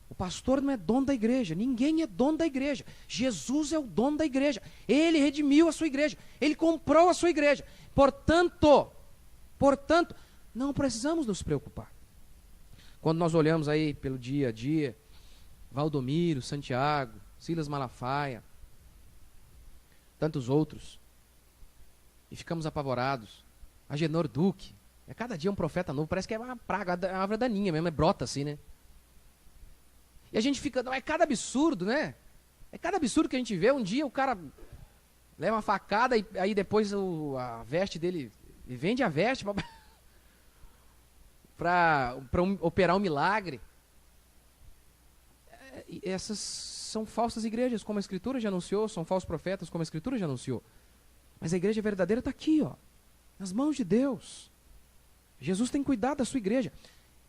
O pastor não é dono da igreja, ninguém é dono da igreja. Jesus é o dono da igreja. Ele redimiu a sua igreja, ele comprou a sua igreja. Portanto, não precisamos nos preocupar. Quando nós olhamos aí pelo dia a dia, Valdomiro, Santiago, Silas Malafaia, tantos outros, e ficamos apavorados. Agenor Duque, é cada dia um profeta novo, parece que é uma praga, é uma árvore daninha mesmo, brota assim, né? E a gente fica, não, é cada absurdo, né? É cada absurdo que a gente vê. Um dia o cara leva uma facada e aí depois a veste dele, ele vende a veste para operar um milagre. E essas são falsas igrejas, como a Escritura já anunciou, são falsos profetas, como a Escritura já anunciou. Mas a igreja verdadeira está aqui, ó, nas mãos de Deus. Jesus tem cuidado da sua igreja.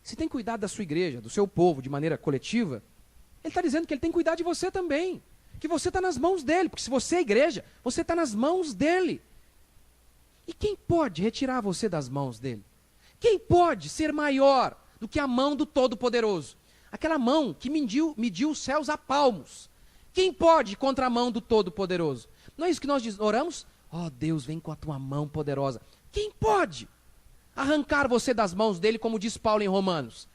Se tem cuidado da sua igreja, do seu povo, de maneira coletiva, ele está dizendo que ele tem cuidado de você também. Que você está nas mãos dele, porque se você é igreja, você está nas mãos dele. E quem pode retirar você das mãos dele? Quem pode ser maior do que a mão do Todo-Poderoso? Aquela mão que mediu os céus a palmos. Quem pode ir contra a mão do Todo-Poderoso? Não é isso que nós oramos? Ó Deus, vem com a tua mão poderosa. Quem pode arrancar você das mãos dele, como diz Paulo em Romanos?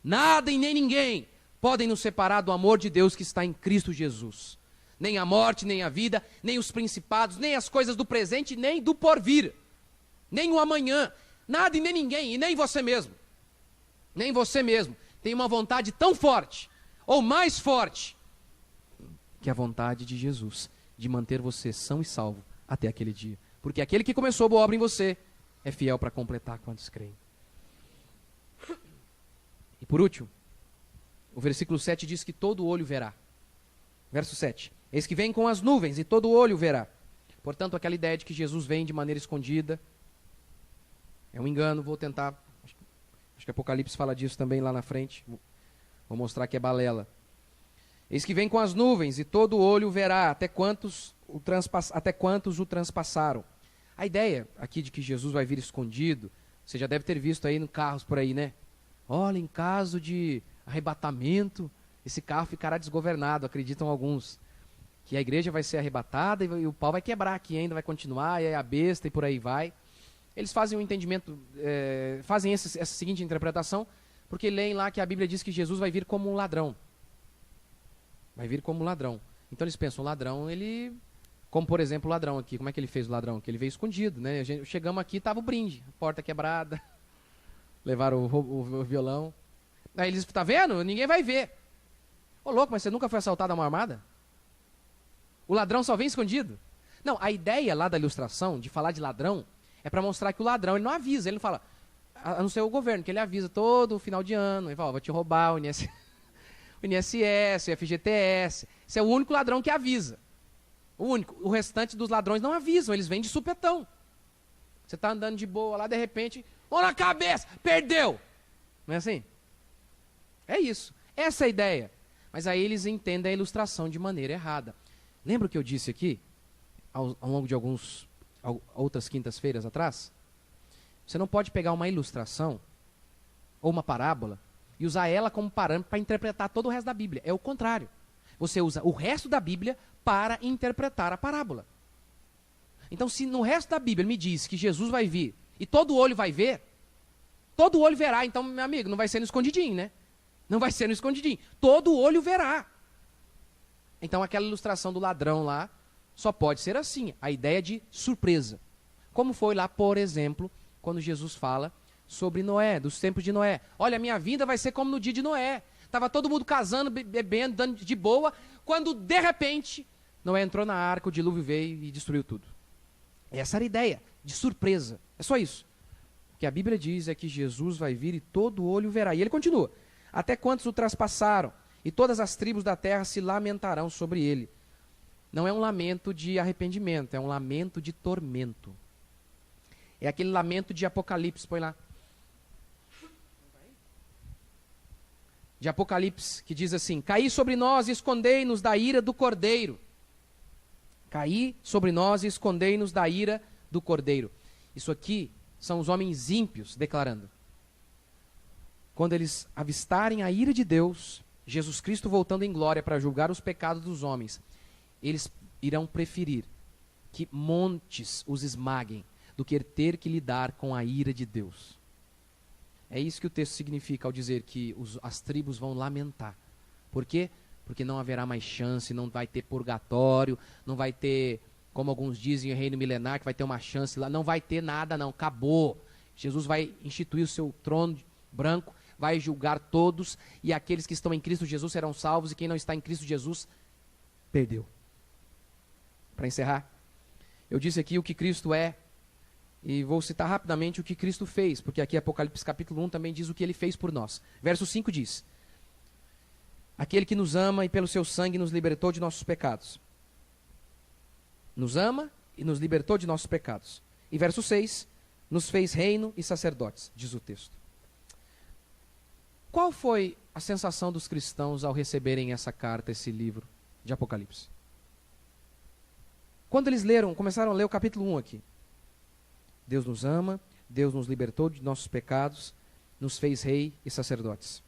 Nada e nem ninguém podem nos separar do amor de Deus que está em Cristo Jesus. Nem a morte, nem a vida, nem os principados, nem as coisas do presente, nem do porvir. Nem o amanhã. Nada e nem ninguém, e nem você mesmo. Nem você mesmo tem uma vontade tão forte, ou mais forte, que a vontade de Jesus, de manter você são e salvo até aquele dia. Porque aquele que começou a boa obra em você é fiel para completar quantos creem. E por último, o versículo 7 diz que todo olho verá. Verso 7. Eis que vem com as nuvens e todo olho verá. Portanto, aquela ideia de que Jesus vem de maneira escondida é um engano. Vou tentar, acho que Apocalipse fala disso também lá na frente. Vou mostrar que é balela. Eis que vem com as nuvens e todo olho verá, até quantos o transpassaram. A ideia aqui de que Jesus vai vir escondido, você já deve ter visto aí no carros por aí, né? Olha, em caso de arrebatamento, esse carro ficará desgovernado, acreditam alguns. Que a igreja vai ser arrebatada e o pau vai quebrar aqui ainda, vai continuar, e aí a besta e por aí vai. Eles fazem um entendimento, fazem essa seguinte interpretação, porque leem lá que a Bíblia diz que Jesus vai vir como um ladrão. Vai vir como um ladrão. Então eles pensam, o ladrão, ele... Como, por exemplo, o ladrão aqui. Como é que ele fez o ladrão? Que ele veio escondido, né? Chegamos aqui, estava o brinde. A porta quebrada. Levaram o violão. Aí eles, tá vendo? Ninguém vai ver. Ô louco, mas você nunca foi assaltado a mão armada? O ladrão só vem escondido? Não, a ideia lá da ilustração, de falar de ladrão, é para mostrar que o ladrão, ele não avisa. Ele não fala, a não ser o governo, que ele avisa todo final de ano. Ele fala, vou te roubar o INSS, o FGTS. Esse é o único ladrão que avisa. O único. O restante dos ladrões não avisam, eles vêm de supetão. Você está andando de boa lá, de repente, mão na cabeça, perdeu. Não é assim? É isso. Essa é a ideia. Mas aí eles entendem a ilustração de maneira errada. Lembra o que eu disse aqui, ao longo de outras quintas-feiras atrás? Você não pode pegar uma ilustração ou uma parábola e usar ela como parâmetro para interpretar todo o resto da Bíblia. É o contrário. Você usa o resto da Bíblia para interpretar a parábola. Então, se no resto da Bíblia me diz que Jesus vai vir e todo olho vai ver, todo olho verá. Então, meu amigo, não vai ser no escondidinho, né? Não vai ser no escondidinho. Todo olho verá. Então, aquela ilustração do ladrão lá só pode ser assim, a ideia de surpresa. Como foi lá, por exemplo, quando Jesus fala sobre Noé, dos tempos de Noé. Olha, a minha vinda vai ser como no dia de Noé. Estava todo mundo casando, bebendo, dando de boa, quando de repente Noé entrou na arca, o dilúvio veio e destruiu tudo. Essa era a ideia, de surpresa. É só isso. O que a Bíblia diz é que Jesus vai vir e todo olho verá. E ele continua. Até quantos o traspassaram, e todas as tribos da terra se lamentarão sobre ele. Não é um lamento de arrependimento, é um lamento de tormento. É aquele lamento de Apocalipse, põe lá. De Apocalipse, que diz assim: caí sobre nós e escondei-nos da ira do Cordeiro. Caí sobre nós e escondei-nos da ira do Cordeiro. Isso aqui são os homens ímpios declarando. Quando eles avistarem a ira de Deus, Jesus Cristo voltando em glória para julgar os pecados dos homens, eles irão preferir que montes os esmaguem do que ter que lidar com a ira de Deus. É isso que o texto significa ao dizer que as tribos vão lamentar. Por quê? Porque não haverá mais chance, não vai ter purgatório, não vai ter, como alguns dizem, o reino milenar, que vai ter uma chance lá. Não vai ter nada, não. Acabou. Jesus vai instituir o seu trono branco, vai julgar todos, e aqueles que estão em Cristo Jesus serão salvos, e quem não está em Cristo Jesus, perdeu. Para encerrar, eu disse aqui o que Cristo é, e vou citar rapidamente o que Cristo fez, porque aqui Apocalipse capítulo 1 também diz o que ele fez por nós. Verso 5 diz: aquele que nos ama e pelo seu sangue nos libertou de nossos pecados. Nos ama e nos libertou de nossos pecados. E verso 6, nos fez reino e sacerdotes, diz o texto. Qual foi a sensação dos cristãos ao receberem essa carta, esse livro de Apocalipse? Quando eles começaram a ler o capítulo 1 aqui. Deus nos ama, Deus nos libertou de nossos pecados, nos fez rei e sacerdotes.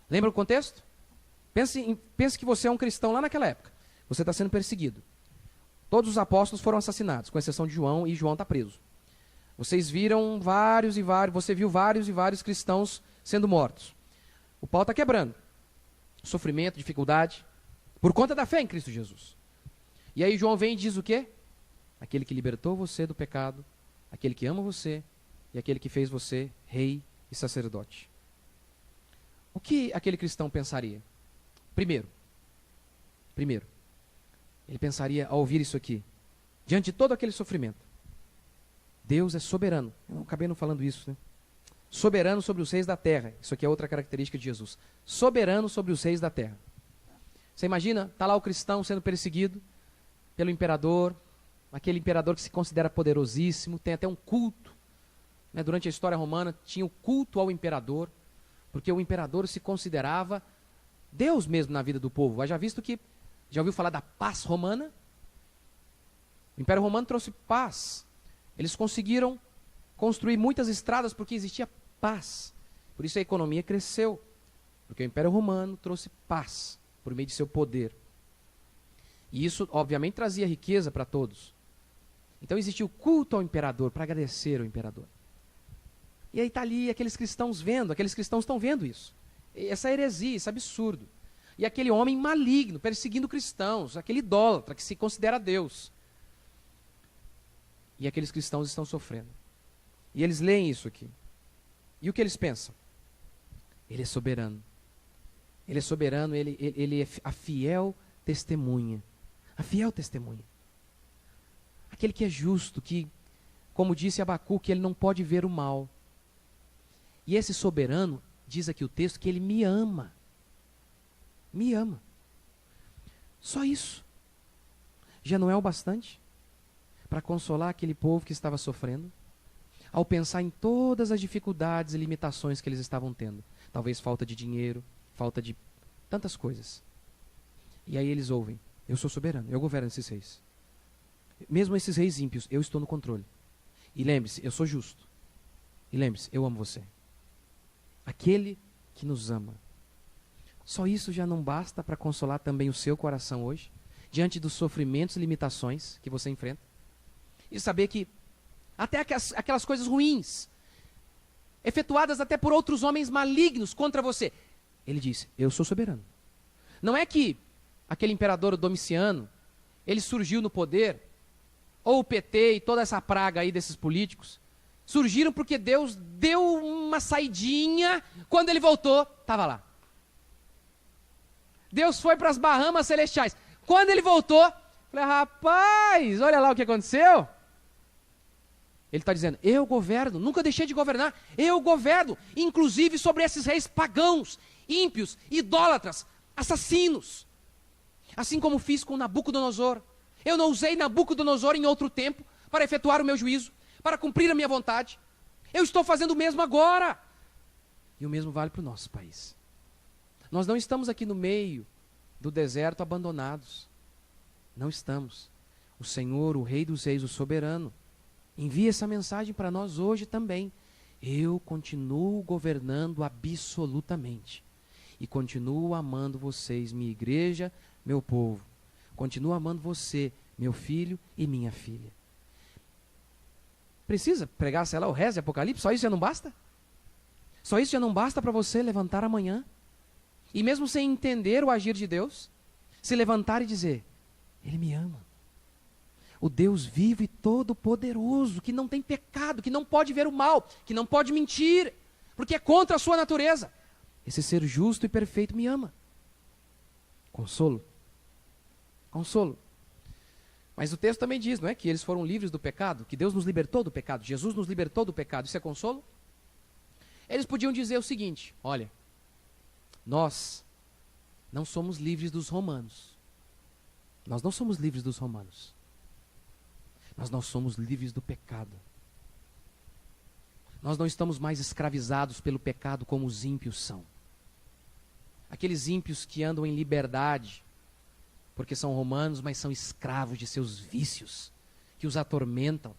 Lembra o contexto? Pense que você é um cristão lá naquela época. Você está sendo perseguido. Todos os apóstolos foram assassinados, com exceção de João, e João está preso. Vocês viram você viu vários e vários cristãos sendo mortos. O pau está quebrando. Sofrimento, dificuldade, por conta da fé em Cristo Jesus. E aí João vem e diz o quê? Aquele que libertou você do pecado, aquele que ama você e aquele que fez você rei e sacerdote. O que aquele cristão pensaria? Primeiro, ele pensaria ao ouvir isso aqui, diante de todo aquele sofrimento, Deus é soberano. Eu acabei não falando isso, né? Soberano sobre os reis da terra. Isso aqui é outra característica de Jesus. Soberano sobre os reis da terra. Você imagina, está lá o cristão sendo perseguido pelo imperador, aquele imperador que se considera poderosíssimo, tem até um culto. Né? Durante a história romana tinha o culto ao imperador, porque o imperador se considerava Deus mesmo na vida do povo. Já ouviu falar da paz romana? O Império Romano trouxe paz. Eles conseguiram construir muitas estradas porque existia paz. Por isso a economia cresceu, porque o Império Romano trouxe paz por meio de seu poder. E isso, obviamente, trazia riqueza para todos. Então existia o culto ao imperador, para agradecer ao imperador. E aí está ali aqueles cristãos estão vendo isso. Essa heresia, esse absurdo. E aquele homem maligno, perseguindo cristãos, aquele idólatra que se considera Deus. E aqueles cristãos estão sofrendo. E eles leem isso aqui. E o que eles pensam? Ele é soberano. Ele é soberano, ele é a fiel testemunha. A fiel testemunha. Aquele que é justo, que, como disse Abacuque, ele não pode ver o mal. E esse soberano, diz aqui o texto, que ele me ama. Me ama. Só isso. Já não é o bastante para consolar aquele povo que estava sofrendo? Ao pensar em todas as dificuldades e limitações que eles estavam tendo. Talvez falta de dinheiro, falta de tantas coisas. E aí eles ouvem, eu sou soberano, eu governo esses reis. Mesmo esses reis ímpios, eu estou no controle. E lembre-se, eu sou justo. E lembre-se, eu amo você. Aquele que nos ama. Só isso já não basta para consolar também o seu coração hoje, diante dos sofrimentos e limitações que você enfrenta. E saber que até aquelas coisas ruins, efetuadas até por outros homens malignos contra você, ele diz, eu sou soberano. Não é que aquele imperador Domiciano, ele surgiu no poder, ou o PT e toda essa praga aí desses políticos, surgiram porque Deus deu uma saidinha, quando ele voltou, estava lá. Deus foi para as Bahamas Celestiais. Quando ele voltou, falei, rapaz, olha lá o que aconteceu. Ele está dizendo, eu governo, nunca deixei de governar, eu governo, inclusive sobre esses reis pagãos, ímpios, idólatras, assassinos. Assim como fiz com Nabucodonosor. Eu não usei Nabucodonosor em outro tempo para efetuar o meu juízo, para cumprir a minha vontade. Eu estou fazendo o mesmo agora. E o mesmo vale para o nosso país. Nós não estamos aqui no meio do deserto abandonados. Não estamos. O Senhor, o Rei dos Reis, o soberano, envia essa mensagem para nós hoje também. Eu continuo governando absolutamente. E continuo amando vocês, minha igreja, meu povo. Continuo amando você, meu filho e minha filha. Precisa pregar, sei lá, o resto de Apocalipse? Só isso já não basta? Só isso já não basta para você levantar amanhã? E mesmo sem entender o agir de Deus, se levantar e dizer, Ele me ama. O Deus vivo e todo-poderoso, que não tem pecado, que não pode ver o mal, que não pode mentir, porque é contra a sua natureza. Esse ser justo e perfeito me ama. Consolo. Consolo. Mas o texto também diz, não é? Que eles foram livres do pecado, que Deus nos libertou do pecado, Jesus nos libertou do pecado. Isso é consolo? Eles podiam dizer o seguinte, olha, nós não somos livres dos romanos. Nós não somos livres dos romanos. Mas nós somos livres do pecado. Nós não estamos mais escravizados pelo pecado como os ímpios são. Aqueles ímpios que andam em liberdade, porque são romanos, mas são escravos de seus vícios, que os atormentam,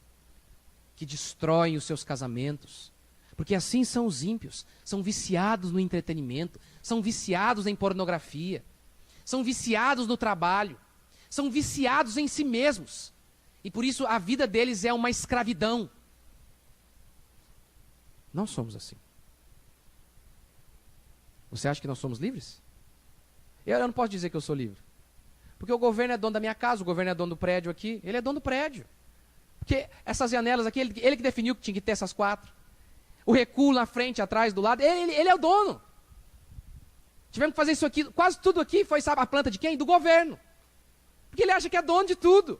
que destroem os seus casamentos. Porque assim são os ímpios, são viciados no entretenimento, são viciados em pornografia, são viciados no trabalho, são viciados em si mesmos. E por isso a vida deles é uma escravidão. Não somos assim. Você acha que nós somos livres? Eu não posso dizer que eu sou livre. Porque o governo é dono da minha casa, o governo é dono do prédio aqui, ele é dono do prédio. Porque essas janelas aqui, ele que definiu que tinha que ter essas 4. O recuo na frente, atrás, do lado, ele é o dono. Tivemos que fazer isso aqui, quase tudo aqui foi, sabe, a planta de quem? Do governo. Porque ele acha que é dono de tudo.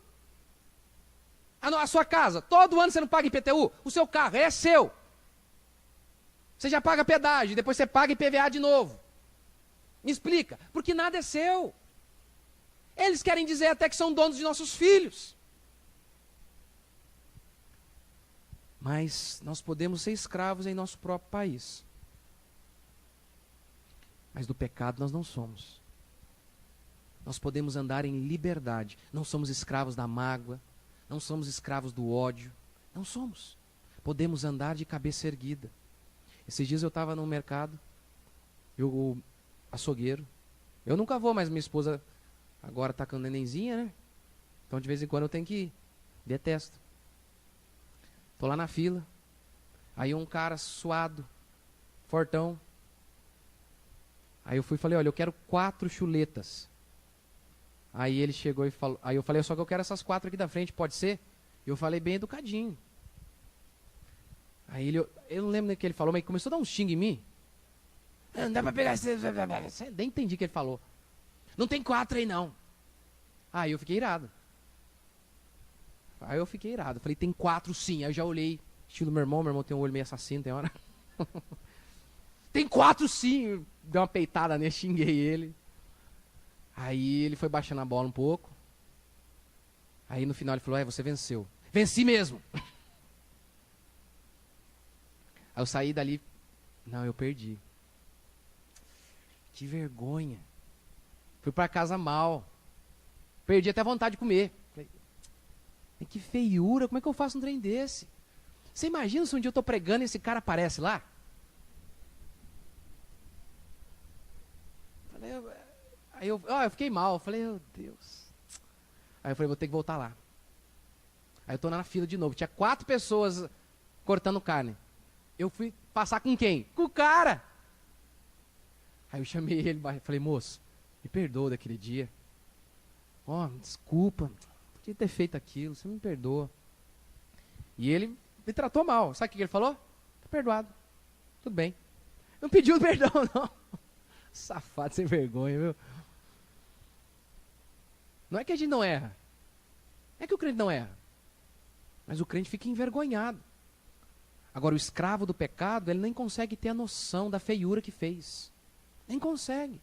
A sua casa, todo ano você não paga IPTU? O seu carro, é seu. Você já paga pedágio, depois você paga IPVA de novo. Me explica, porque nada é seu. Eles querem dizer até que são donos de nossos filhos. Mas nós podemos ser escravos em nosso próprio país. Mas do pecado nós não somos. Nós podemos andar em liberdade. Não somos escravos da mágoa. Não somos escravos do ódio. Não somos. Podemos andar de cabeça erguida. Esses dias eu estava no mercado. O açougueiro. Eu nunca vou, mas minha esposa agora está com nenenzinha, né? Então de vez em quando eu tenho que ir. Detesto. Tô lá na fila. Aí um cara suado, fortão. Aí eu fui e falei, olha, eu quero 4 chuletas. Aí ele chegou e falou, aí eu falei, só que eu quero essas 4 aqui da frente, pode ser? E eu falei bem educadinho. Aí eu não lembro o que ele falou, mas começou a dar um xingue em mim. Não dá pra pegar, nem entendi o que ele falou. Não tem 4 aí não. Aí eu fiquei irado. Falei, tem 4 sim. Aí eu já olhei, estilo meu irmão tem um olho meio assassino, tem hora. Tem 4 sim. Dei uma peitada nele, xinguei ele. Aí ele foi baixando a bola um pouco. Aí no final ele falou, você venceu. Venci mesmo. Aí eu saí dali, não, eu perdi. Que vergonha. Fui para casa mal. Perdi até a vontade de comer. Falei, que feiura, como é que eu faço um trem desse? Você imagina se um dia eu estou pregando e esse cara aparece lá? Falei, aí eu fiquei mal. Falei, meu Deus. Aí eu falei, vou ter que voltar lá. Aí eu estou na fila de novo. Tinha 4 pessoas cortando carne. Eu fui passar com quem? Com o cara. Aí eu chamei ele, falei, moço, me perdoa daquele dia. Desculpa, podia ter feito aquilo, você me perdoa. E ele me tratou mal. Sabe o que ele falou? Tá perdoado, tudo bem. Não pediu perdão, não. Safado, sem vergonha, viu? Não é que a gente não erra. Não é que o crente não erra. Mas o crente fica envergonhado. Agora, o escravo do pecado, ele nem consegue ter a noção da feiura que fez. Nem consegue.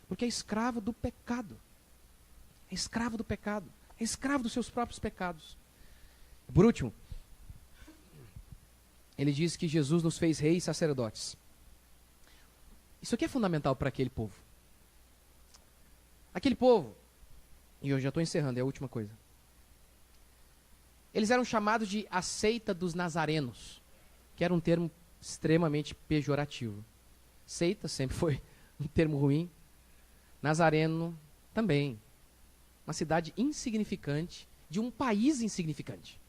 Porque é escravo do pecado. É escravo do pecado. É escravo dos seus próprios pecados. Por último, ele diz que Jesus nos fez reis e sacerdotes. Isso aqui é fundamental para aquele povo. Aquele povo, e eu já estou encerrando, é a última coisa. Eles eram chamados de a seita dos nazarenos, que era um termo extremamente pejorativo. Seita sempre foi um termo ruim. Nazareno também. Uma cidade insignificante de um país insignificante.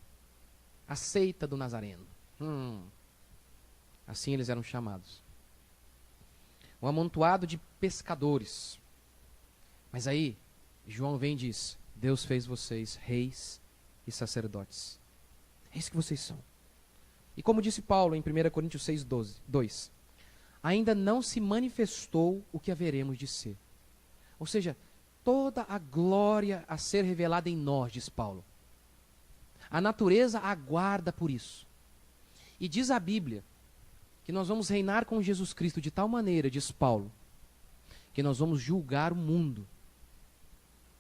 A seita do Nazareno. Assim eles eram chamados. Um amontoado de pescadores. Mas aí, João vem e diz, Deus fez vocês reis e sacerdotes. É isso que vocês são. E como disse Paulo em 1 Coríntios 6:2, ainda não se manifestou o que haveremos de ser. Ou seja, toda a glória a ser revelada em nós, diz Paulo. A natureza aguarda por isso. E diz a Bíblia que nós vamos reinar com Jesus Cristo de tal maneira, diz Paulo, que nós vamos julgar o mundo,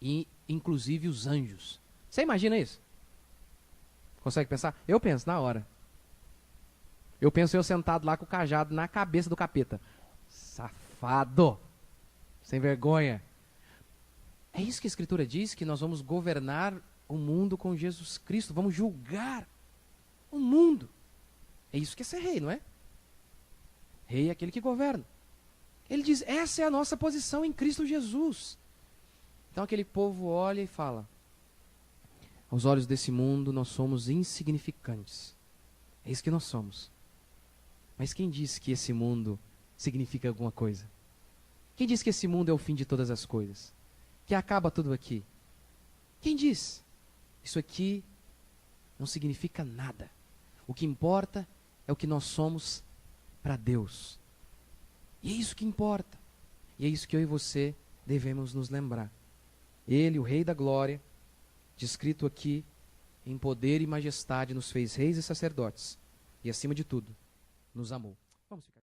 e inclusive os anjos. Você imagina isso? Consegue pensar? Eu penso na hora. Eu penso eu sentado lá com o cajado na cabeça do capeta. Safado! Sem vergonha. É isso que a Escritura diz, que nós vamos governar o mundo com Jesus Cristo. Vamos julgar o mundo. É isso que é ser rei, não é? Rei é aquele que governa. Ele diz, essa é a nossa posição em Cristo Jesus. Então aquele povo olha e fala, aos olhos desse mundo nós somos insignificantes. É isso que nós somos. Mas quem diz que esse mundo significa alguma coisa? Quem diz que esse mundo é o fim de todas as coisas? Que acaba tudo aqui? Quem diz? Isso aqui não significa nada. O que importa é o que nós somos para Deus. E é isso que importa. E é isso que eu e você devemos nos lembrar. Ele, o Rei da Glória, descrito aqui em poder e majestade, nos fez reis e sacerdotes. E acima de tudo, nos amou. Vamos ficar.